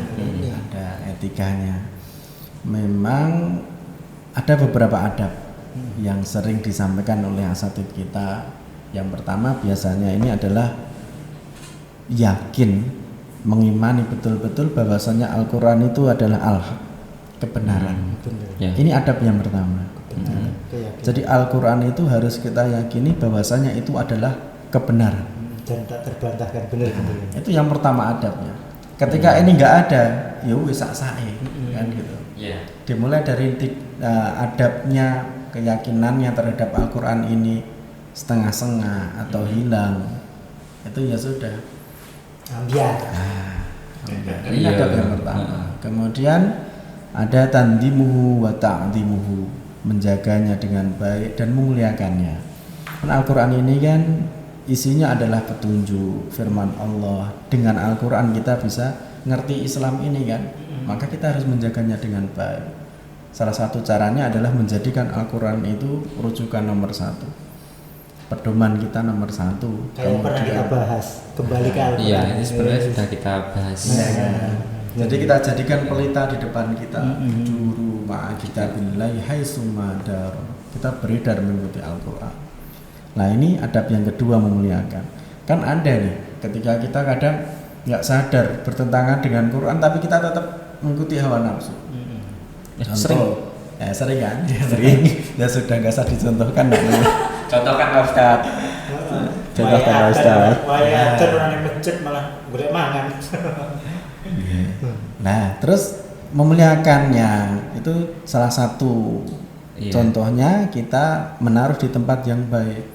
Ada etikanya. Memang ada beberapa adab yang sering disampaikan oleh asatid kita. Yang pertama biasanya ini adalah yakin, mengimani betul-betul bahwasanya Al-Quran itu adalah al-haq, kebenaran. Ya. Ini adab yang pertama. Jadi Al-Quran itu harus kita yakini bahwasanya itu adalah kebenaran. dan tak terbantahkan, benar-benar. Itu yang pertama adabnya. Ketika ini nggak ada, ya wis sak-sake kan gitu. Iya. Dimulai dari adabnya, keyakinannya terhadap Al-Quran ini setengah-setengah atau hilang, itu ya sudah. Biar. Ini adab yang pertama. Kemudian ada tandimuhu wa ta'dimuhu, menjaganya dengan baik dan memuliakannya. Karena Al-Quran ini kan isinya adalah petunjuk firman Allah. Dengan Al-Quran kita bisa ngerti Islam ini kan, maka kita harus menjaganya dengan baik. Salah satu caranya adalah menjadikan Al-Quran itu rujukan nomor satu, pedoman kita nomor satu. Kayak pernah kita bahas, kembali ke Al-Quran. Iya, ini sebenarnya sudah kita bahas. Ya, kan? Jadi kita jadikan pelita di depan kita, juru ma'a kitabillahi haitsumma dar. Kita beredar mengikuti Al-Quran. Nah, ini adab yang kedua, memuliakan. Kan ada nih, ketika kita kadang nggak sadar bertentangan dengan Quran, tapi kita tetap mengikuti hawa nafsu. Contoh, sering kan? Sering. Ya sudah nggak usah dicontohkan. Contohkan Pak Ustaz. Contohkan Pak Ustaz. Waya orang yang masjid malah boleh mangan. Nah, terus memuliakannya itu salah satu contohnya, kita menaruh di tempat yang baik.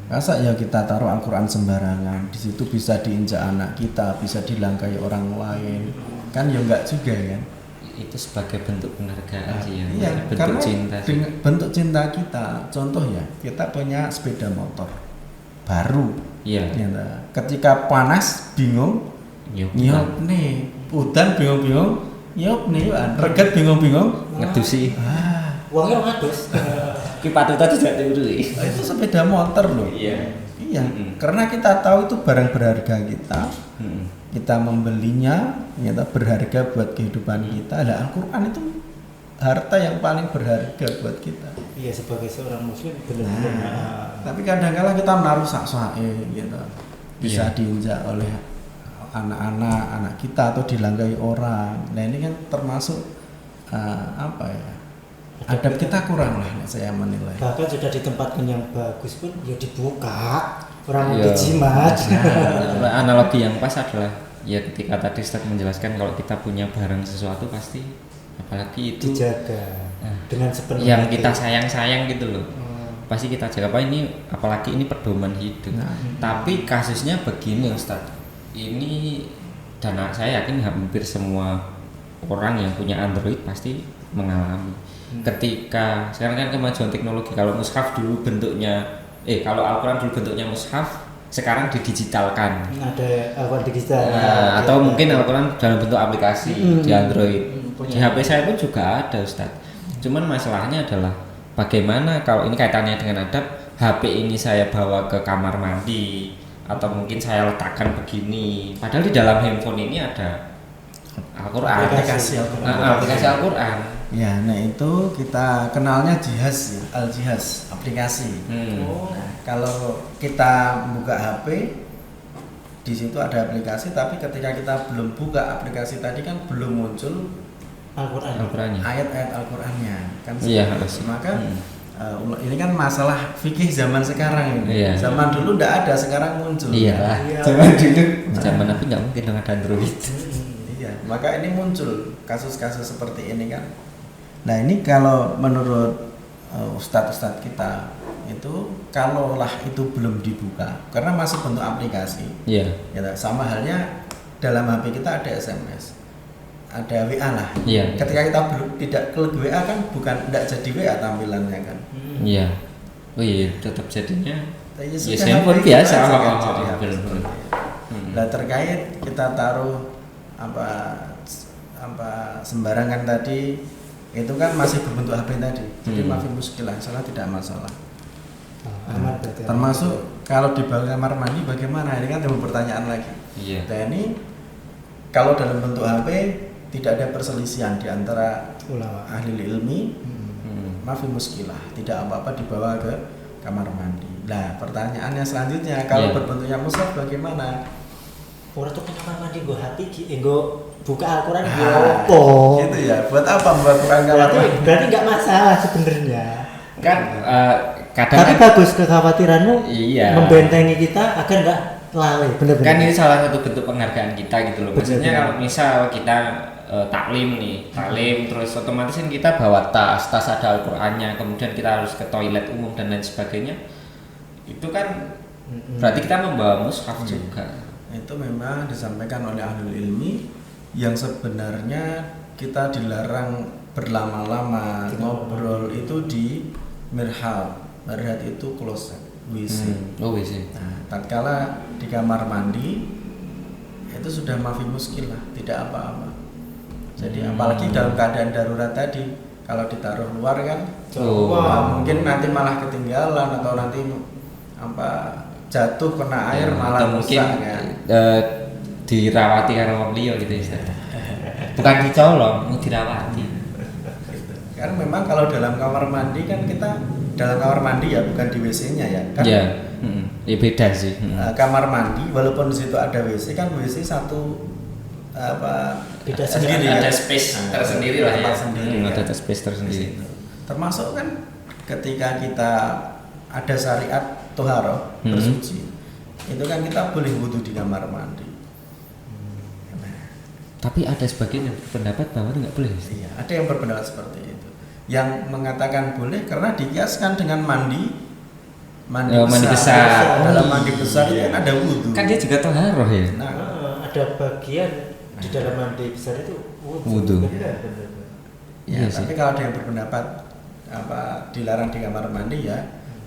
Masa ya kita taruh Al-Quran sembarangan, di situ bisa diinjak anak kita, bisa dilangkai orang lain, kan ya enggak juga kan? Itu sebagai bentuk penghargaan sih ya. Iya, Bentuk karena cinta sih. bentuk cinta kita. Contoh ya, kita punya sepeda motor baru. Iya. Ya, ketika panas bingung, nyop nih, udan bingung-bingung, nyop nih, reget bingung-bingung, Ngedusi. Uangnya ngadus. Ki patut tadi tidak diurui. Itu sepeda motor loh. Iya. Iya, karena kita tahu itu barang berharga kita. Kita membelinya, ternyata berharga buat kehidupan kita. Nah, Al-Quran itu harta yang paling berharga buat kita. Iya, sebagai seorang muslim benar-benar. Tapi kadang-kala kita menaruh sak-sake gitu. Bisa Iya. diinjak oleh anak-anak kita atau dilanggai orang. Nah, ini kan termasuk apa ya? Adab kita kurang lah, saya menilai. Bahkan sudah ditempatkan yang bagus pun ya dibuka, orang mau Iya. dijimat. Nah, analogi yang pas adalah ya ketika tadi Ustaz menjelaskan kalau kita punya barang sesuatu pasti apalagi itu Dijaga dengan sepenuhnya. yang kita sayang-sayang gitu loh. Pasti kita jaga, apa ini, apalagi ini pedoman hidup. Tapi kasusnya begini Ustaz. Ini, dan saya yakin hampir semua orang yang punya Android pasti mengalami. Ketika sekarang kan kemajuan teknologi, kalau mushaf dulu bentuknya kalau Al-Quran dulu bentuknya mushaf, sekarang didigitalkan. Ada Al-Quran digital. Atau mungkin Al-Quran dalam bentuk aplikasi di Android. Di HP saya pun juga ada Ustaz. Cuman masalahnya adalah bagaimana kalau ini kaitannya dengan adab, HP ini saya bawa ke kamar mandi atau mungkin saya letakkan begini, padahal di dalam handphone ini ada Al-Quran, Aplikasi Al-Quran. aplikasi Al-Quran. Ya, nah itu kita kenalnya jihaz ya, al-jihaz, aplikasi. Nah, kalau kita buka HP, di situ ada aplikasi, tapi ketika kita belum buka aplikasi tadi kan belum muncul Al-Quran. Al-Qurannya. ayat-ayat Al-Qurannya kan. Iya, seperti harus. itu. Maka ini kan masalah fikih zaman sekarang ini. Iya. Zaman dulu ndak ada, sekarang muncul. Iya. Iya. Zaman dulu, zaman Nabi nggak mungkin dong ada Android. Iya, maka ini muncul kasus-kasus seperti ini kan. Nah ini kalau menurut ustadz-ustadz kita itu, kalaulah itu belum dibuka, karena masih bentuk aplikasi. Iya. Ya, sama halnya dalam HP kita ada SMS, ada WA lah. Iya. Ketika kita belum tidak klik WA kan bukan tidak jadi WA tampilannya kan. Iya. Oh iya, tetap jadinya. Tapi Ya sudah handphone HP biasa. kita aja kan Oh, jadi HP bener-bener. seperti itu. Nah terkait kita taruh apa sembarangan tadi, itu kan masih berbentuk HP tadi. Jadi mafi muskilah, salah tidak masalah. Aman berarti. Termasuk kalau di kamar mandi bagaimana? Ini kan timbul pertanyaan lagi. Iya. Nah ini kalau dalam bentuk HP tidak ada perselisihan di antara ulama. ahli ilmi, Hmm. mafi muskilah, tidak apa-apa dibawa ke kamar mandi. Nah pertanyaannya selanjutnya, kalau Iya. berbentuknya mushaf bagaimana? Orang tuh kamar mandi gue hati, gue buka Al-Quran gue Ah, opo. gitu ya. Buat apa membuat Quran kamar mandi? Berarti nggak masalah sebenarnya. Kan kadang Tapi bagus kekhawatiranmu Iya. membentengi kita agar nggak lalai, bener-bener. kan ini salah satu bentuk penghargaan kita gitu loh. Maksudnya Bener. kalau misal kita taklim nih, taklim terus otomatis kan kita bawa tas ada Al-Qur'annya, kemudian kita harus ke toilet umum dan lain sebagainya. Itu kan berarti kita membawa mushaf juga. Itu memang disampaikan oleh ahli ilmi yang sebenarnya kita dilarang berlama-lama ngobrol itu di mirhab. Mirhab itu closet WC. Oh WC. Nah, tatkala di kamar mandi itu sudah mafi muskilah, tidak apa-apa. Jadi apalagi dalam keadaan darurat tadi, kalau ditaruh luar kan, Oh. mungkin nanti malah ketinggalan atau nanti jatuh kena air malah Atau mungkin rusak kan. dirawati karena wong liya gitu ya. Bukan dicolong, mau dirawati. Karena memang kalau dalam kamar mandi kan kita dalam kamar mandi ya bukan di WC-nya ya kan. Iya. Ya beda sih. Kamar mandi walaupun di situ ada WC kan WC satu Beda sendiri ada kan? space tersendiri lah ya. tempat sendiri kan? Ada space tersendiri. Termasuk kan ketika kita ada syariat toharoh bersuci, itu kan kita boleh wudhu di kamar mandi. Tapi ada sebagian yang berpendapat bahwa itu nggak boleh. Iya, ada yang berpendapat seperti itu. Yang mengatakan boleh karena dikiaskan dengan mandi Mandi besar. Dalam mandi besar itu kan ada wudhu. Kan dia juga toharoh ya. Nah, ada bagian di dalam mandi besar itu Wudhu. Bener. ya, Iya tapi sih. kalau ada yang berpendapat dilarang di kamar mandi ya,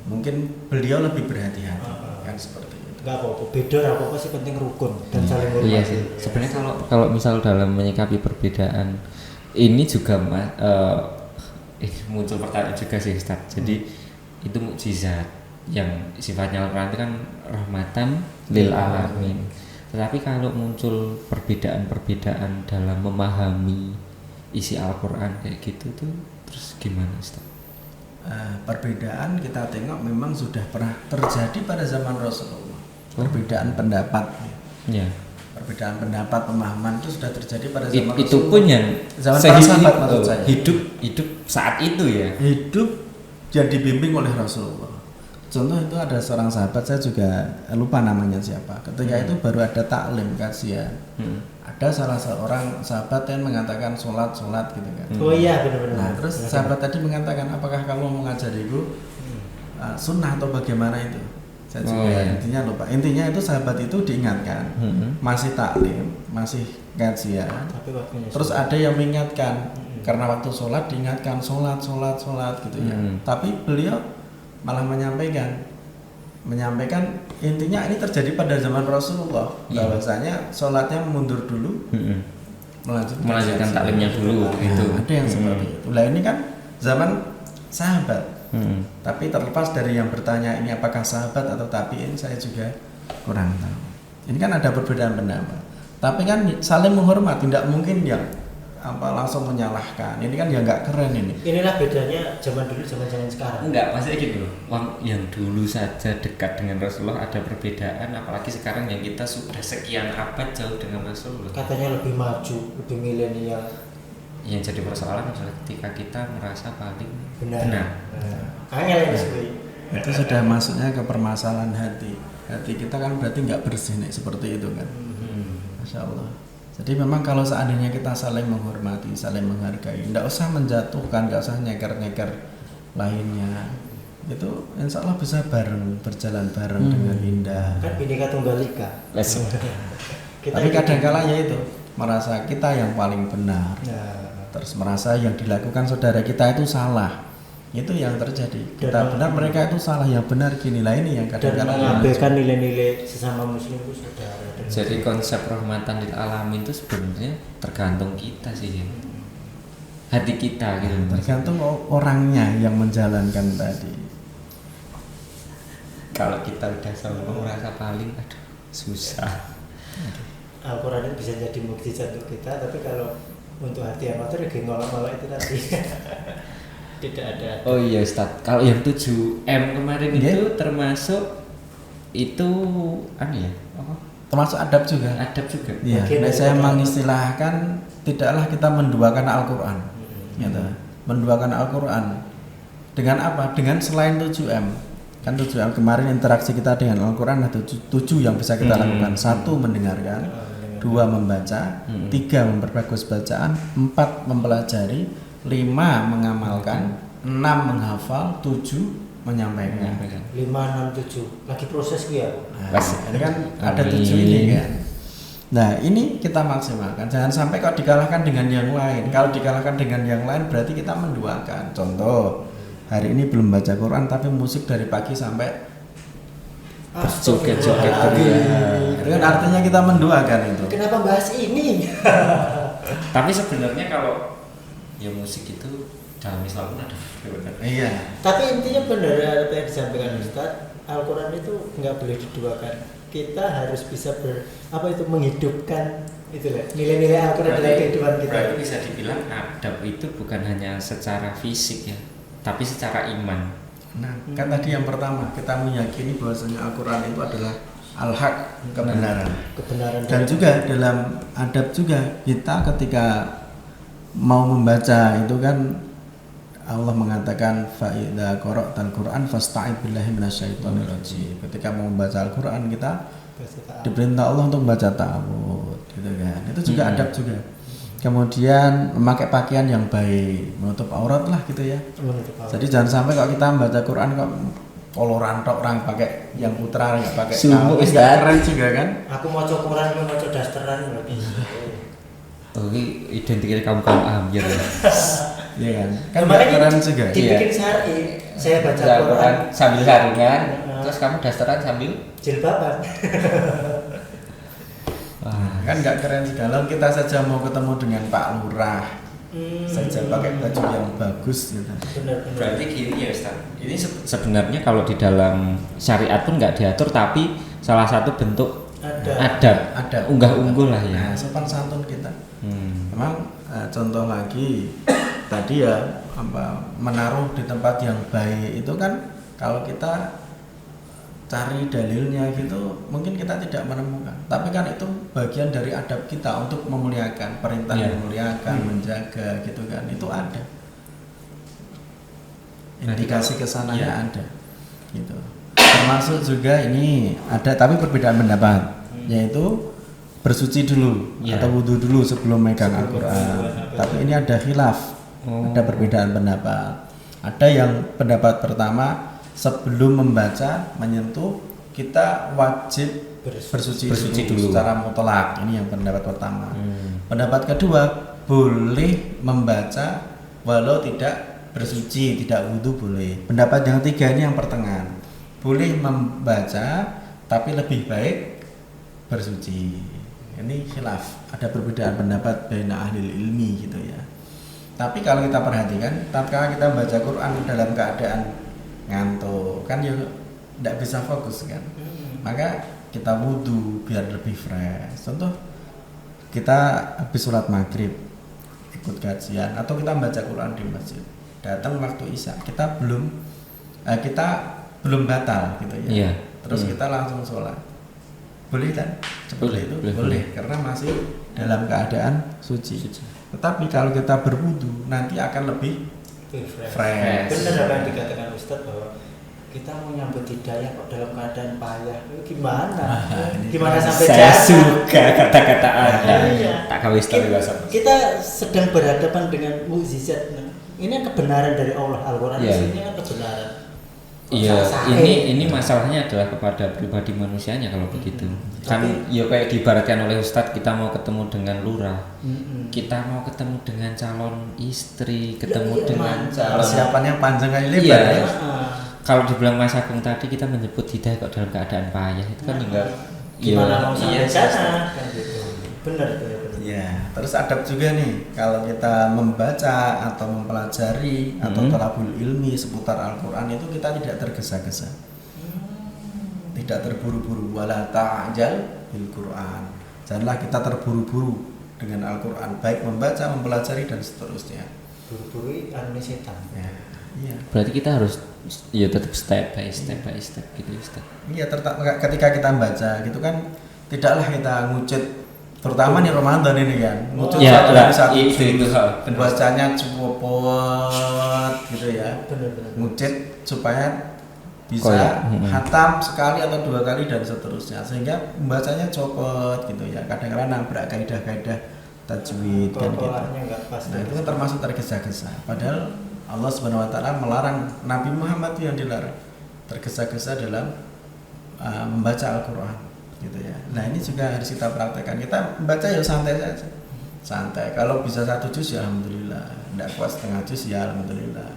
mungkin beliau lebih berhati-hati kan seperti itu. Nggak apa-apa, beda apa-apa sih, penting rukun dan saling hormat. Iya sih. Sebenarnya kalau misal dalam menyikapi perbedaan ini juga muncul pertanyaan juga sih Ustaz. Jadi itu mukjizat yang sifatnya Al-Quran itu kan rahmatan lil alamin. Tetapi kalau muncul perbedaan-perbedaan dalam memahami isi Al-Quran kayak gitu tuh terus gimana Ustaz? Perbedaan kita tengok memang sudah pernah terjadi pada zaman Rasulullah. Perbedaan pendapat, Ya. perbedaan pendapat pemahaman itu sudah terjadi pada zaman Itu Rasulullah. pun yang Zaman para sahabat maksud saya. hidup saat itu ya. Hidup yang dibimbing oleh Rasulullah. Contoh itu ada seorang sahabat, saya juga lupa namanya siapa. Ketika itu baru ada taklim kajian. Ada salah seorang sahabat yang mengatakan sholat gitu kan. Oh iya, benar-benar. Nah terus sahabat tadi mengatakan, apakah kamu mengajariku sunnah atau bagaimana itu? Saya juga intinya lupa. Intinya itu sahabat itu diingatkan, masih taklim, masih kajian. Tapi waktunya Terus ada yang mengingatkan, karena waktu sholat diingatkan sholat gitu ya. Tapi beliau malah menyampaikan intinya ini terjadi pada zaman Rasulullah, bahwasanya sholatnya mundur dulu, melanjutkan taklimnya dulu gitu. Ada yang seperti itu. Lah ini kan zaman sahabat. Tapi terlepas dari yang bertanya ini apakah sahabat atau tabiin, saya juga kurang tahu. Ini kan ada perbedaan pendapat. Tapi kan saling menghormati, tidak mungkin yang langsung menyalahkan. Ini kan ya nggak keren ini. Inilah bedanya zaman dulu zaman sekarang. Enggak, maksudnya gitu loh. Yang dulu saja dekat dengan Rasulullah ada perbedaan, apalagi sekarang yang kita sudah sekian abad jauh dengan Rasulullah. Katanya lebih maju, lebih milenial. yang jadi persoalan adalah ketika kita merasa paling benar. benar. Angel ini sebenarnya. Itu sudah masuknya ke permasalahan hati. Hati kita kan berarti nggak bersih nih, seperti itu kan. Masya Allah. Jadi memang kalau seandainya kita saling menghormati, saling menghargai, nggak usah menjatuhkan, nggak usah nyeker-nyeker lainnya, itu insya Allah bisa bareng, berjalan bareng dengan indah. Kan Bhinneka Tunggal Ika. Tapi kadang-kala ya itu merasa kita yang paling benar, Nah, terus merasa yang dilakukan saudara kita itu salah, itu yang terjadi. Kita benar, mereka itu salah, yang benar gini lah, ini yang dan kadang-kala mengabaikan nilai-nilai sesama muslim itu saudara. Jadi konsep rahmatan lil alamin itu sebenarnya tergantung kita sih, hati kita gitu. tergantung orangnya yang menjalankan tadi. Kalau kita udah selalu merasa paling, aduh susah. Al-Quran itu bisa jadi mukjizat untuk kita, tapi kalau untuk hati yang kotor ya ngolok-ngolok itu tadi. Tidak ada. Oh iya Ustaz, kalau yang 7M kemarin itu termasuk itu ya? Termasuk adab juga. Adab juga. Iya, Bagian nah, dari saya adab. mengistilahkan tidaklah kita menduakan Al-Quran, gitu. Menduakan Al-Quran dengan apa? Dengan selain 7M. Kan 7M kemarin interaksi kita dengan Al-Quran ada 7 yang bisa kita lakukan. 1 mendengarkan, 2 membaca, 3 memperbagus bacaan, 4 mempelajari, 5 mengamalkan, 6 menghafal, 7 menyampaikan. 5, 6, 7 lagi proses ya. Nah, ini kan ada 7 ini kan. Nah ini kita maksimalkan. Jangan sampai kalau dikalahkan dengan yang lain. Kalau dikalahkan dengan yang lain berarti kita menduakan. Contoh, hari ini belum baca Quran tapi musik dari pagi sampai Berjoget-joget itu kan artinya kita menduakan itu. Kenapa bahas ini? Tapi sebenarnya kalau ya musik itu dalam Islam pun ada. Iya. Tapi intinya benar apa yang disampaikan Ustaz, Al-Quran itu nggak boleh diduakan. Kita harus bisa menghidupkan itulah nilai-nilai Al-Quran dalam kehidupan kita. Berarti bisa dibilang adab itu bukan hanya secara fisik ya, tapi secara iman. Nah kan tadi yang pertama kita meyakini bahwasanya Al-Quran itu adalah al-haq, kebenaran. Kebenaran Dan juga dalam adab juga kita ketika mau membaca itu kan Allah mengatakan fa'idza qara'tal Qur'an fasta'id billahi minasyaitonir rajim. Ketika mau membaca Al-Qur'an kita diperintah Allah untuk membaca ta'awudz gitu kan. Itu juga adab juga. Kemudian memakai pakaian yang baik, menutup aurat lah gitu ya. Jadi jangan sampai kalau kita membaca Quran kok koloran tok orang pakai yang putra enggak pakai kaos, keren juga kan. Aku mau Quran, aku mau dasteran berarti. Oh, ini identik kamu ambil ya. Iya kan? Kan Kemarin keren juga. dibikin syar'i. Saya baca Quran sambil saringan, terus kamu dasteran sambil jilbaban. Kan nggak keren segala. Kita saja mau ketemu dengan Pak Lurah saja pakai baju yang bagus gitu. Benar. Berarti gini ya Ustaz. Ini sebenarnya kalau di dalam syariat pun nggak diatur, tapi salah satu bentuk adab unggah-ungguh lah ya. Nah, sopan santun kita. Memang contoh lagi tadi ya menaruh di tempat yang baik itu kan kalau kita cari dalilnya gitu mungkin kita tidak menemukan, tapi kan itu bagian dari adab kita untuk memuliakan, perintah memuliakan, menjaga gitu kan, itu ada indikasi kesananya ada gitu. Termasuk juga ini ada tapi perbedaan pendapat, yaitu bersuci dulu atau wudhu dulu sebelum megang Al-Quran. Tapi ini ada khilaf, ada perbedaan pendapat. Ada yang pendapat pertama sebelum membaca menyentuh kita wajib bersuci dulu secara mutlak. Ini yang pendapat pertama. Pendapat kedua boleh membaca walau tidak bersuci, tidak wudhu boleh. Pendapat yang ketiga ini yang pertengahan, boleh membaca tapi lebih baik bersuci. Ini khilaf, ada perbedaan pendapat baina ahli ilmi gitu ya. Tapi kalau kita perhatikan, tatkala kita baca Quran dalam keadaan ngantuk, kan ya tidak bisa fokus kan. Maka kita wudhu biar lebih fresh. Contoh kita habis sholat maghrib ikut kajian atau kita baca Quran di masjid, datang waktu isya, kita belum batal gitu ya. Terus kita langsung sholat. Boleh kan? Seperti itu boleh karena masih dalam keadaan suci. Tetapi kalau kita berwudu nanti akan lebih fresh. Benar apa yang dikatakan Ustadz bahwa kita mau nyambut hidayah kok dalam keadaan payah. Gimana? Gimana sampai Saya jatuh? suka kata-kata Anda. Iya. Tak kau istilah bahasa. Kita sedang berhadapan dengan mukjizat. Ini kebenaran dari Allah. Al-Quran Iya. ini kan kebenaran. Iya, Salah-salah. ini masalahnya adalah kepada pribadi manusianya kalau begitu. Kan Tapi- ya kayak diibaratkan oleh Ustadz, kita mau ketemu dengan lurah, Mm-mm. kita mau ketemu dengan calon istri, ketemu iya, dengan mantap. calon. Persiapannya panjang kali lebar Iya. ya. Kalau dibilang Mas Agung tadi kita menyebut hidayah kok dalam keadaan payah itu kan enggak. Gimana mau sampai iya, sana? Kan gitu. Benar itu ya. Benar. Ya, terus adab juga nih kalau kita membaca atau mempelajari atau thalabul ilmi seputar Al-Qur'an itu kita tidak tergesa-gesa. Tidak terburu-buru, wala ta'jal bil Qur'an. Janganlah kita terburu-buru dengan Al-Qur'an, baik membaca, mempelajari dan seterusnya. Buru-buru anu setan. Ya. Iya. Berarti kita harus ya tetap step by step gitu Ustaz. Iya, ketika kita membaca gitu kan tidaklah kita ngucut, terutama nih Ramadan ini kan. Ngucut Ya, satu lah, demi satu itu juz. benar. Bacanya cepet gitu ya. Benar-benar. Ngucit supaya bisa Koyak. hatam sekali atau 2 kali dan seterusnya, sehingga membacanya cepet gitu ya. Kadang-kadang nabrak kaidah-kaidah tajwid kan gitu. Tolak-tolaknya nggak pas. Nah, itu kan termasuk tergesa-gesa. Padahal Allah Subhanahu wa taala melarang, Nabi Muhammad itu yang dilarang tergesa-gesa dalam membaca Al-Qur'an gitu ya. Nah, ini juga harus kita praktekkan. Kita membaca ya santai saja. Santai. Kalau bisa 1 juz ya alhamdulillah. Enggak kuat setengah juz ya alhamdulillah.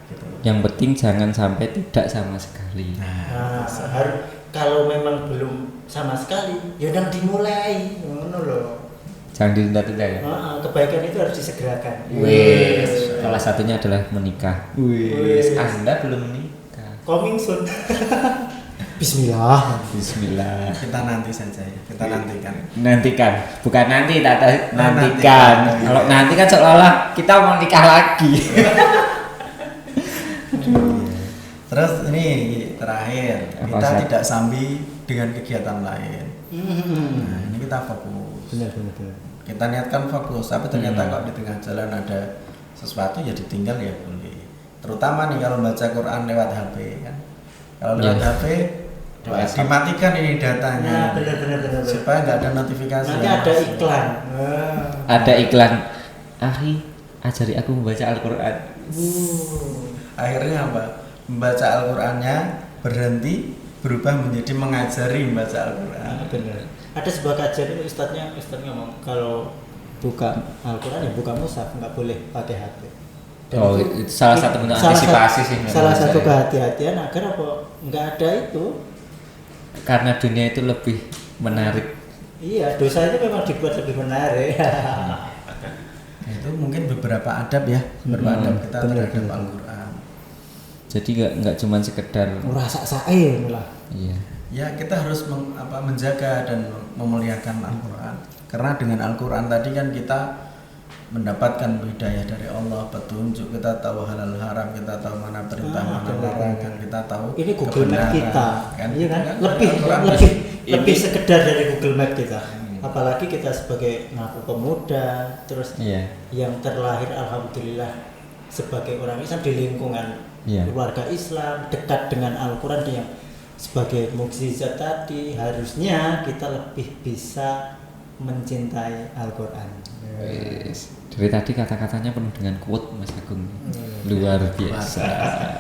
Gitu. Yang penting jangan sampai tidak sama sekali. Nah, kalau memang belum sama sekali, ya udah dimulai, ngono loh. Jangan ditunda-tunda ya. Kebaikan itu harus disegerakan. Wis, salah satunya adalah menikah. Wis. Anda belum menikah. Coming soon. Bismillah. Bismillah. Kita nanti saja ya. Kita nantikan. Nantikan, bukan nanti, Tata. Nantikan. Nantikan. Kalau nanti kan seolah-olah kita mau nikah lagi. Terus ini terakhir, Apa, kita Ustaz? tidak sambil dengan kegiatan lain. Nah, ini kita fokus. Benar. Kita niatkan fokus, tapi ternyata kok di tengah jalan ada sesuatu ya ditinggal ya boleh. Terutama nih kalau baca Quran lewat HP kan. Kalau lewat Iya. HP dimatikan ini datanya. Nah, benar. Supaya nggak ada notifikasi. Nanti yang ada masuk. iklan. Ada iklan, "Akhi, ajari aku membaca Al-Qur'an." Akhirnya apa? Membaca Al-Qur'annya berhenti berubah menjadi mengajari membaca Al-Qur'an. Benar. Ada sebuah kajian itu ustadz ngomong kalau buka Al-Quran ya buka mushaf, nggak boleh pakai HP. Oh, itu salah satu bentuk antisipasi sih memang Salah satu saya. kehati-hatian agar apa nggak ada itu. Karena dunia itu lebih menarik. Iya, dosa itu memang dibuat lebih menarik. Nah, itu mungkin beberapa adab ya, beberapa adab kita terhadap Al-Qur'an. Jadi nggak cuma sekedar Merasa sae lah. iya. Ya, kita harus menjaga dan memuliakan Al-Qur'an. Karena dengan Al-Qur'an tadi kan kita mendapatkan hidayah dari Allah, petunjuk, kita tahu halal haram, kita tahu mana perintah, mana larangan, kita tahu Ini Google Map kebenaran, kita, iya kan? Lebih Al-Qur'an lebih sekedar dari Google Map kita. Apalagi kita sebagai ngaku pemuda, terus Iya. yang terlahir alhamdulillah sebagai orang Islam di lingkungan Iya. keluarga Islam, dekat dengan Al-Quran yang sebagai mukjizat tadi, harusnya kita lebih bisa mencintai Al-Quran. Wis. Dari tadi kata-katanya penuh dengan quote Mas Agung. Luar biasa.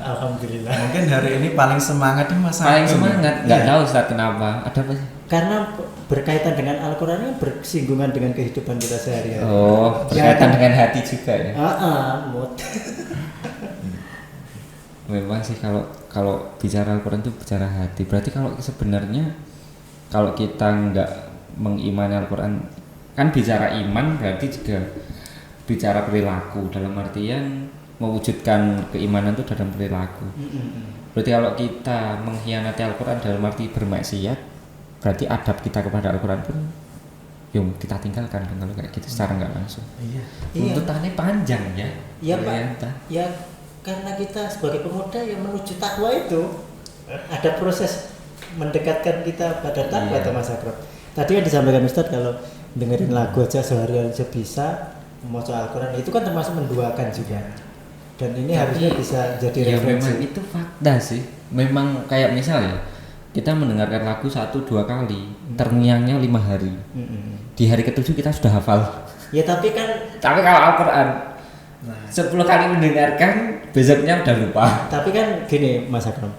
Alhamdulillah. Mungkin hari ini paling semangat nih Mas Paling Agung. semangat, nggak Iya. tahu Ustaz kenapa. Ada apa sih? Karena berkaitan dengan Al-Quran ini bersinggungan dengan kehidupan kita sehari-hari. Oh, berkaitan dengan hati juga ya. Mood. Memang sih kalau bicara Al-Quran itu bicara hati. Berarti kalau sebenarnya kalau kita nggak mengimani Al-Quran, kan bicara iman berarti juga bicara perilaku, dalam artian mewujudkan keimanan itu dalam perilaku. Berarti kalau kita mengkhianati Al-Quran dalam arti bermaksiat, berarti adab kita kepada Al-Quran pun yuk kita tinggalkan kan kalau kayak gitu secara nggak langsung. Iya. Tuntutannya panjang ya. Iya Pak. Ternyata. Ya karena kita sebagai pemuda yang menuju takwa itu ada proses mendekatkan kita pada takwa Iya. atau Mas Akrab. Tadi yang disampaikan Ustadz kalau dengerin lagu aja sehari aja bisa, membaca Al-Quran itu kan termasuk menduakan juga. Dan ini Tapi, harusnya bisa jadi ya memang referensi. itu fakta sih. Memang kayak misalnya kita mendengarkan lagu 1-2 kali, terngiangnya 5 hari. Di hari ke-7 kita sudah hafal. Ya tapi kan Tapi kalau Al-Quran 10 kali mendengarkan, besoknya udah lupa. Tapi kan gini Mas Akram,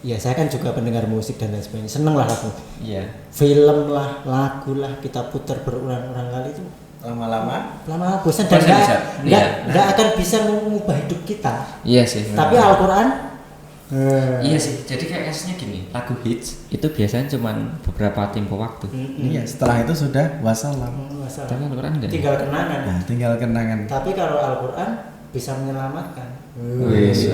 ya saya kan juga pendengar musik dan lain sebagainya, seneng lah lagu, Iya. film lah, lagu lah, kita putar berulang-ulang kali itu Lama-lama lama bosan dan Bosan bisa. Iya. nggak akan bisa mengubah hidup kita. Iya sih. Tapi memang. Al-Quran, Iya sih. Jadi kayak kasusnya gini, lagu hits itu biasanya cuma beberapa tempo waktu. iya, setelah itu sudah wassalam. masalah. Tapi Al-Quran enggak. Tinggal kenangan. Nah, tinggal kenangan. Tapi kalau Al-Quran bisa menyelamatkan. Wis,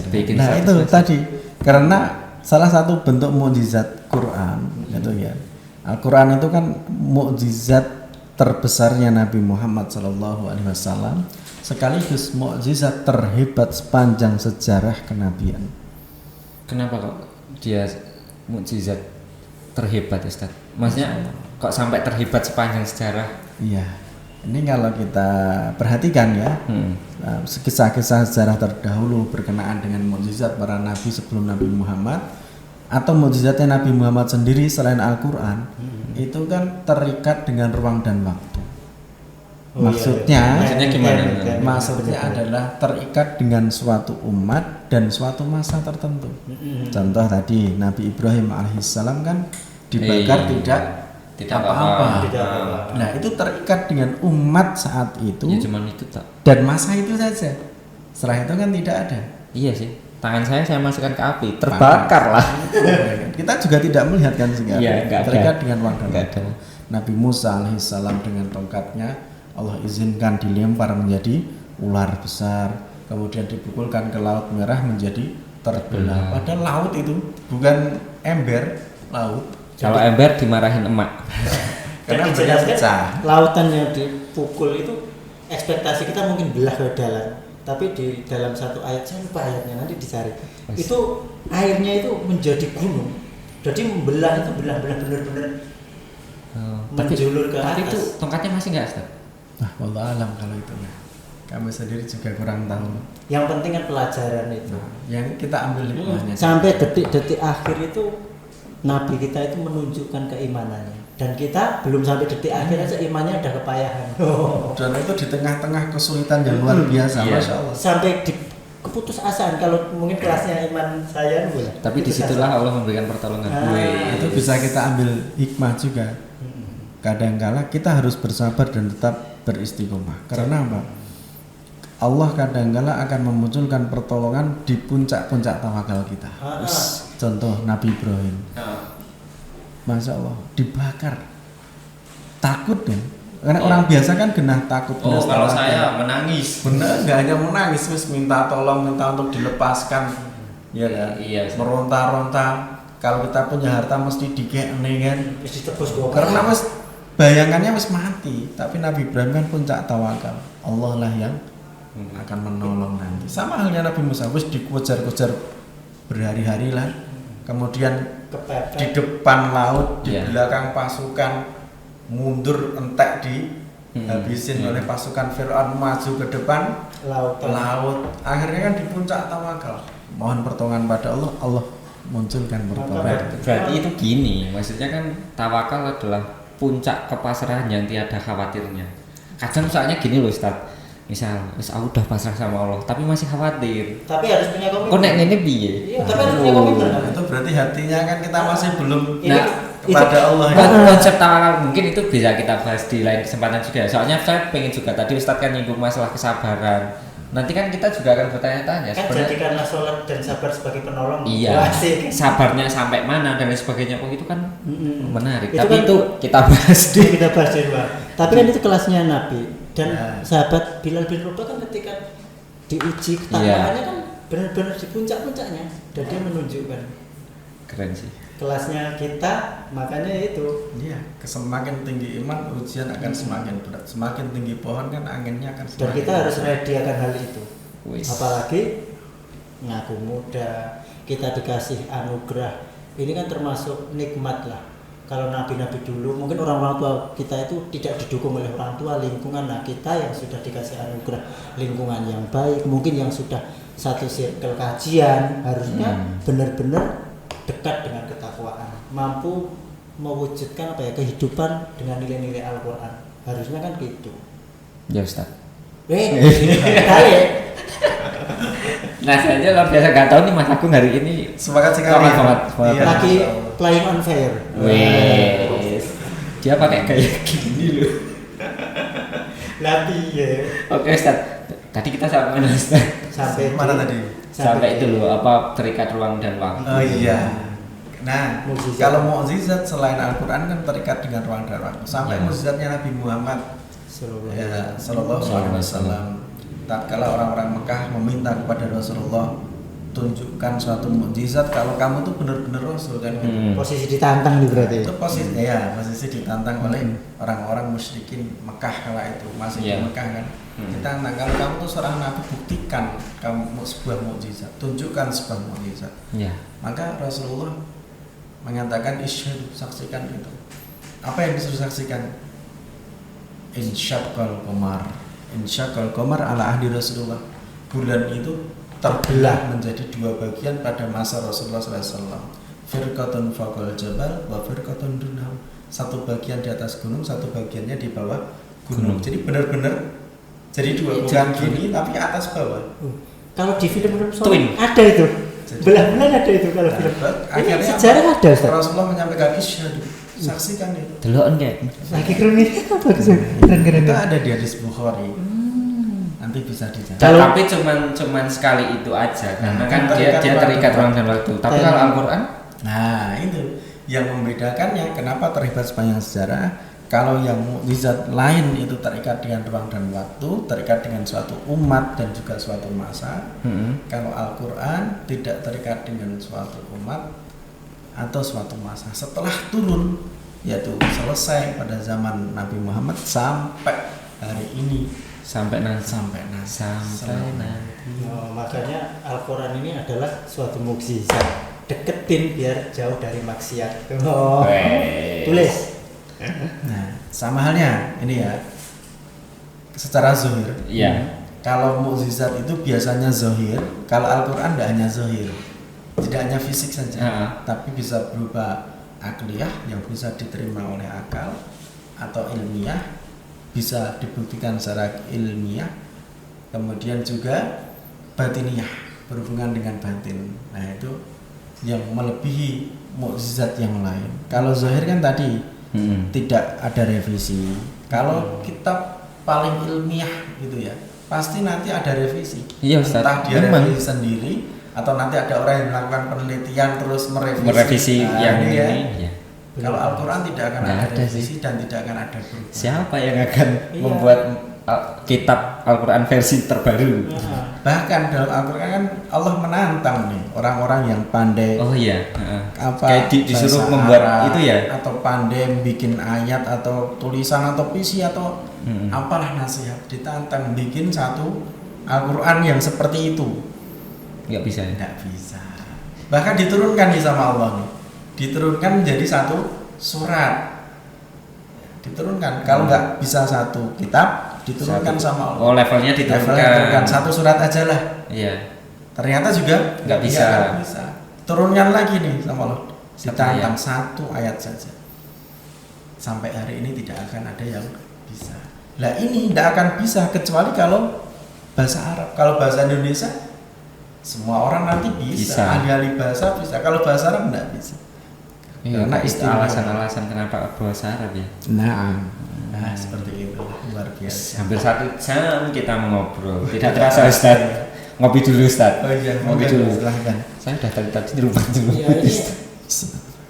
bikin Nah, satu itu selesai. tadi karena salah satu bentuk mukjizat Quran itu ya. Al-Quran itu kan mukjizat terbesarnya Nabi Muhammad SAW, sekaligus mukjizat terhebat sepanjang sejarah kenabian. Kenapa kok dia mukjizat terhebat Ustaz? Maksudnya kok sampai terhebat sepanjang sejarah? Iya, ini kalau kita perhatikan ya, kisah-kisah sejarah terdahulu berkenaan dengan mukjizat para nabi sebelum Nabi Muhammad atau mukjizatnya Nabi Muhammad sendiri selain Al-Quran, itu kan terikat dengan ruang dan waktu. Maksudnya- Maksudnya gimana? Maksudnya adalah terikat dengan suatu umat dan suatu masa tertentu. Contoh tadi Nabi Ibrahim alaihissalam kan dibakar tidak apa-apa. Tidak apa-apa. Nah, itu terikat dengan umat saat itu Ya cuman itu tak. dan masa itu saja. Setelah itu kan tidak ada. Iya sih. Tangan saya masukkan ke api, terbakar lah. Kita juga tidak melihat kan sekarang. Iya, nggak ada. Terikat dengan waktu. Nggak ada. Nabi Musa alaihissalam dengan tongkatnya Allah izinkan dilempar menjadi ular besar, kemudian dipukulkan ke laut merah menjadi terbelah. Padahal laut itu bukan ember, laut. Kalau ember dimarahin emak. Karena Dan embernya dijelaskan, pecah. lautan yang dipukul itu ekspektasi kita mungkin belah ke dalam, tapi di dalam satu ayat, saya lupa ayatnya, nanti dicari, itu airnya itu menjadi gunung, jadi membelah itu belah-belah benar-benar menjulur ke tapi atas. itu tongkatnya masih nggak Ustaz? Nah, wallah alam kalau itu ya. Kami sendiri juga kurang tahu. Yang penting kan pelajaran itu. Yang kita ambil hikmahnya. Sampai detik-detik akhir itu Nabi kita itu menunjukkan keimanannya, dan kita belum sampai detik akhir aja imannya udah kepayahan. Dan itu di tengah-tengah kesulitan yang luar biasa, Iya. masya Allah. Sampai di keputusasaan, kalau mungkin kelasnya iman saya boleh. Tapi disitulah Allah memberikan pertolongan. Ah. Wih. Itu bisa kita ambil hikmah juga. Kadangkala kita harus bersabar dan tetap beristiqomah. Karena apa? Allah kadangkala akan memunculkan pertolongan di puncak-puncak tawakal kita. Contoh Nabi Ibrahim, masya Allah, dibakar, takut kan? Karena orang biasa kan genah takut. genah kalau tawakal. saya menangis. Bener, nggak hanya menangis, terus minta tolong, minta untuk dilepaskan, ya kan? Iya. Meronta-ronta. Kalau kita punya harta mesti dikekne kan? Terus ditebus gua. Karena mas bayangannya wis mati, tapi Nabi Ibrahim kan puncak tawakal. Allah lah yang akan menolong nanti. Sama halnya Nabi Musa, wis dikejar-kejar berhari-hari lah. Kemudian di kepepet. depan laut, di Iya. belakang pasukan mundur, entek dihabisin oleh pasukan Fir'aun, maju ke depan Lautan. laut. Akhirnya kan di puncak tawakal. Mohon pertolongan pada Allah, Allah munculkan pertolongan. Berarti itu gini, maksudnya kan tawakal adalah puncak kepasrahan yang tiada khawatirnya. Kadang soalnya gini loh Ustaz, misal aku udah pasrah sama Allah tapi masih khawatir, Tapi harus punya komitmen. kok nek ngene piye? Iya, tapi harus punya komitmen. Nah, itu berarti hatinya kan kita masih belum Ini- kepada Allah ya. Konsep tawakal mungkin itu bisa kita bahas di lain kesempatan juga. Soalnya saya pengen juga tadi Ustadz kan nyinggung masalah kesabaran. Nanti kan kita juga akan bertanya-tanya Kan sebenarnya. jadikanlah sholat dan sabar sebagai penolong. Iya, Wah, asik. sabarnya sampai mana dan lain sebagainya. Oh itu kan menarik. Itu Tapi kan- itu kita bahas di. Kita bahas di luar. Tapi kan itu kelasnya Nabi dan Ya. sahabat Bilal bin Rabah kan ketika diuji ketakwaannya kan benar-benar di puncak-puncaknya dan dia menunjukkan Keren sih. kelasnya kita, makanya itu. Iya, semakin tinggi iman ujian akan semakin berat. Semakin tinggi pohon kan anginnya akan Dan semakin kita harus ready akan hal itu. Wis. Apalagi ngaku muda, kita dikasih anugerah. Ini kan termasuk nikmat lah. kalau nabi-nabi dulu mungkin orang-orang tua kita itu tidak didukung oleh orang tua, lingkungan. Nah kita yang sudah dikasih anugerah lingkungan yang baik, mungkin yang sudah satu circle kajian, harusnya benar-benar dekat dengan ketakwaan, mampu mewujudkan kehidupan dengan nilai-nilai Al-Quran, harusnya kan gitu. Ya Ustaz. Kali. Nah saya aja luar biasa gak tahu nih Mas Agung hari ini Semangat sekali. Semangat. Iya. Lagi playing on fair. Wes. Dia pakai kayak gini loh. Latih ya. Oke Ustaz. Tadi kita sampai mana Ustaz? Sampai Mana tadi? Sampai itu loh, apa terikat ruang dan waktu. Oh iya. Nah, Mukjizat. kalau mukjizat selain Al-Quran kan terikat dengan ruang dan waktu. Sampai Ya. mukjizatnya Nabi Muhammad Sallallahu Alaihi Wasallam. Tatkala orang-orang Mekah meminta kepada Rasulullah, tunjukkan suatu mukjizat kalau kamu tuh benar-benar Rasul kan. Posisi ditantang nih berarti. Itu posisi ditantang oleh orang-orang musyrikin Mekah kala itu, masih di Mekah kan. Ditantang, kalau kamu tuh seorang nabi, buktikan kamu sebuah mukjizat, tunjukkan sebuah mukjizat. Ya. Maka Rasulullah mengatakan isyhadu, saksikan itu. Apa yang disuruh saksikan? Insyaqqal qamar ala ahdi Rasulullah. Bulan itu terbelah menjadi dua bagian pada masa Rasulullah SAW. Firqatun faqal jabal wa firqatun dunahu. Satu bagian di atas gunung, satu bagiannya di bawah gunung. Jadi benar-benar jadi dua, bukan gini tapi atas bawah. Kalau di film Twin. ada itu. Belah-belah ada itu kalau film. Ini sejarah ada Ustaz. Rasulullah menyampaikan isyhadu, saksikan itu. Deloken kayak. Lagi keren bagus. Keren-keren. Itu ada di hadis Bukhari. Nanti bisa dicari. Tapi cuman sekali itu aja karena kan dia terikat ruang dan waktu. Tapi kalau Al-Qur'an, nah itu yang membedakannya. Kenapa terlibat sepanjang sejarah? Kalau yang mukjizat lain itu terikat dengan ruang dan waktu, terikat dengan suatu umat dan juga suatu masa. Kalau Al-Quran tidak terikat dengan suatu umat atau suatu masa. Setelah turun, yaitu selesai pada zaman Nabi Muhammad sampai hari ini, sampai nanti. Makanya Al-Quran ini adalah suatu mukjizat. Deketin biar jauh dari maksiat. Tulis. Nah, sama halnya ini ya, secara zahir. Iya. Kalau mukjizat itu biasanya zahir, kalau Al-Quran tidak hanya zahir, tidak hanya fisik saja, tapi bisa berupa akliyah yang bisa diterima oleh akal, atau ilmiah, bisa dibuktikan secara ilmiah, kemudian juga batiniyah, berhubungan dengan batin. Nah itu yang melebihi mukjizat yang lain. Kalau zahir kan tadi tidak ada revisi. Kalau kitab paling ilmiah gitu ya, pasti nanti ada revisi. Iya, Ustaz. Entah dia revisi sendiri atau nanti ada orang yang melakukan penelitian terus merevisi yang ini. ya. Ya. Kalau Al-Quran tidak akan ada revisi dan tidak akan ada perubahan. Siapa yang akan membuat kitab Al-Quran versi terbaru? Bahkan dalam Al-Quran kan Allah menantang nih orang-orang yang pandai. Oh iya. Kayak disuruh membuat Arab, itu ya. Atau pandai bikin ayat atau tulisan atau puisi atau apalah nasihat, ditantang bikin satu Al-Quran yang seperti itu. Nggak bisa ya? Nggak bisa. Bahkan diturunkan nih sama Allah nih. Diturunkan menjadi satu surat. Diturunkan. Kalau nggak bisa satu kitab, diturunkan sama Allah. Oh, levelnya diturunkan. Satu surat aja lah. Iya. Ternyata juga nggak bisa. Turunkan lagi nih sama Allah. Ditantang satu ayat saja. Sampai hari ini tidak akan ada yang bisa. Lah ini tidak akan bisa kecuali kalau bahasa Arab. Kalau bahasa Indonesia semua orang nanti bisa. Ahli-ahli bahasa bisa. Kalau bahasa Arab tidak bisa. Karena itu alasan-alasan kenapa bahasa Arab ya. Nah, seperti itu luar biasa. Hampir 1 jam kita mengobrol. Tidak terasa Ustaz. Ngopi dulu Ustaz. Oh iya, ngopi dulu. Silahkan. Saya udah tadi di rumah dulu. Ya, ini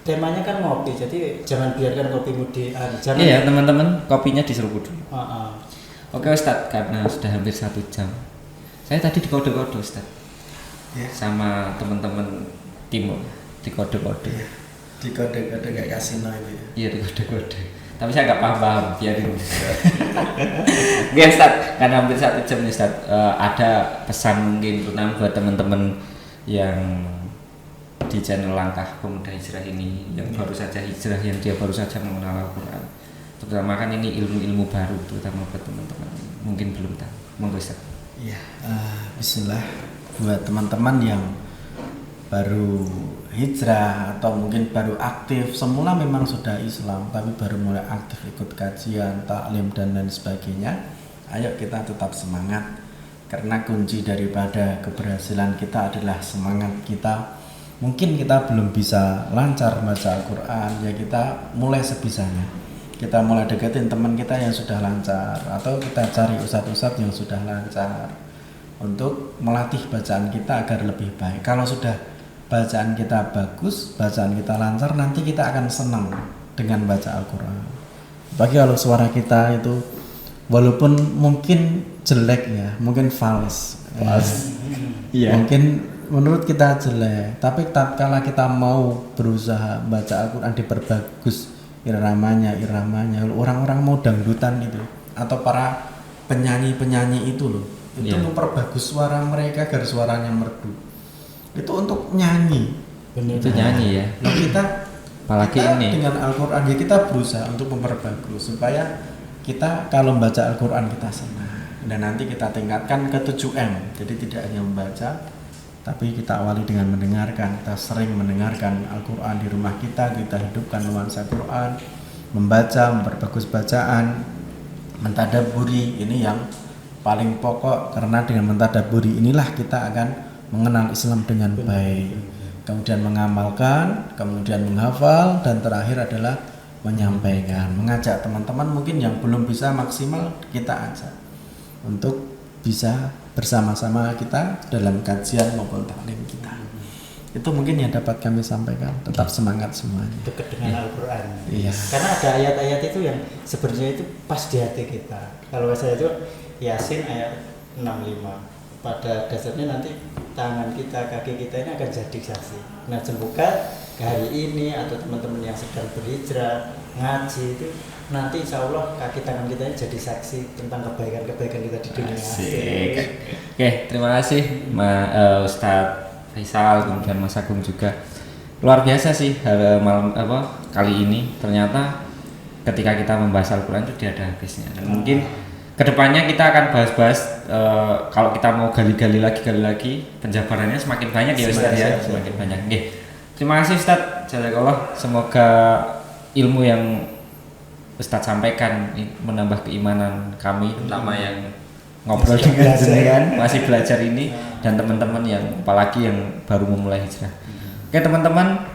temanya kan ngopi, jadi jangan biarkan kopimu di jangan. Iya teman-teman, kopinya diseruput dulu. Uh-uh. Oke Ustaz, karena sudah hampir 1 jam. Saya tadi dikode-kode Ustaz. Sama teman-teman timur dikode-kode. Dikode-kode kayak kasino itu ya. Iya dikode-kode. Tapi saya nggak paham, biarin. Oke Ustaz, karena hampir 1 jam nih Ustaz, ada pesan mungkin terutama buat teman-teman yang di channel Langkah Pemuda Hijrah ini yang baru saja hijrah, yang dia baru saja mengenal Al-Quran, terutama kan ini ilmu-ilmu baru terutama buat teman-teman mungkin belum tahu. Monggo Ustaz. Ya, bismillah buat teman-teman yang baru hijrah atau mungkin baru aktif, semula memang sudah Islam tapi baru mulai aktif ikut kajian, taklim dan lain sebagainya. Ayo kita tetap semangat, karena kunci daripada keberhasilan kita adalah semangat kita. Mungkin kita belum bisa lancar baca Al-Quran, ya kita mulai sebisanya. Kita mulai deketin teman kita yang sudah lancar, atau kita cari ustadz-ustadz yang sudah lancar untuk melatih bacaan kita agar lebih baik. Kalau sudah bacaan kita bagus, bacaan kita lancar, nanti kita akan senang dengan baca Al-Quran. Bagi kalau suara kita itu walaupun mungkin jelek ya, mungkin fals, Iya. mungkin menurut kita jelek, tapi tatkala kita mau berusaha baca Al-Quran diperbagus iramanya, orang-orang mau dangdutan itu atau para penyanyi itu loh, itu memperbagus suara mereka agar suaranya merdu. Itu untuk nyanyi. Bener. Itu nyanyi ya. Nah, kita Apalagi ini. dengan Al-Quran ya kita berusaha untuk memperbagus supaya kita kalau membaca Al-Quran kita senang, dan nanti kita tingkatkan ke 7M. Jadi tidak hanya membaca, tapi kita awali dengan mendengarkan. Kita sering mendengarkan Al-Quran di rumah kita hidupkan nuansa Quran, membaca, memperbagus bacaan, mentadaburi. Ini yang paling pokok, karena dengan mentadaburi inilah kita akan mengenal Islam dengan baik, kemudian mengamalkan, kemudian menghafal, dan terakhir adalah menyampaikan, mengajak teman-teman mungkin yang belum bisa maksimal, kita ajak untuk bisa bersama-sama kita dalam kajian maupun taklim kita. Itu mungkin yang dapat kami sampaikan. Tetap semangat semuanya. Dekat dengan Al-Quran. Iya. Karena ada ayat-ayat itu yang sebenarnya itu pas di hati kita. Kalau saya itu Yasin ayat 65. Pada dasarnya nanti tangan kita, kaki kita ini akan jadi saksi. Nah, semoga hari ini atau teman-teman yang sedang berhijrah ngaji itu nanti insya Allah kaki tangan kita ini jadi saksi tentang kebaikan-kebaikan kita di dunia. Asik. Oke, terima kasih Ustadz Faisal, kemudian Mas Agung juga. Luar biasa sih malam kali ini. Ternyata ketika kita membahas Al-Quran itu tidak ada habisnya. Dan mungkin kedepannya kita akan bahas-bahas kalau kita mau gali-gali lagi penjabarannya semakin banyak ya Ustadz ya, semakin banyak. Oke. Terima kasih Ustadz. Jazakallah. Semoga ilmu yang Ustadz sampaikan menambah keimanan kami, terutama yang ngobrol dengan jenengan, masih belajar ini, dan teman-teman yang apalagi yang baru memulai hijrah. Oke teman-teman,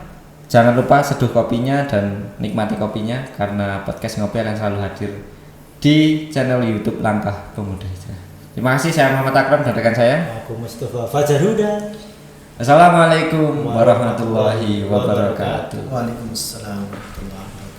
jangan lupa seduh kopinya dan nikmati kopinya, karena podcast Ngopi akan selalu hadir di channel YouTube Langkah Pemuda Hijrah. Terima kasih, saya Muhammad Akram dan rekan saya Aku Mustafa Fajar Huda. Assalamualaikum warahmatullahi wabarakatuh. Waalaikumsalam warahmatullahi wabarakatuh.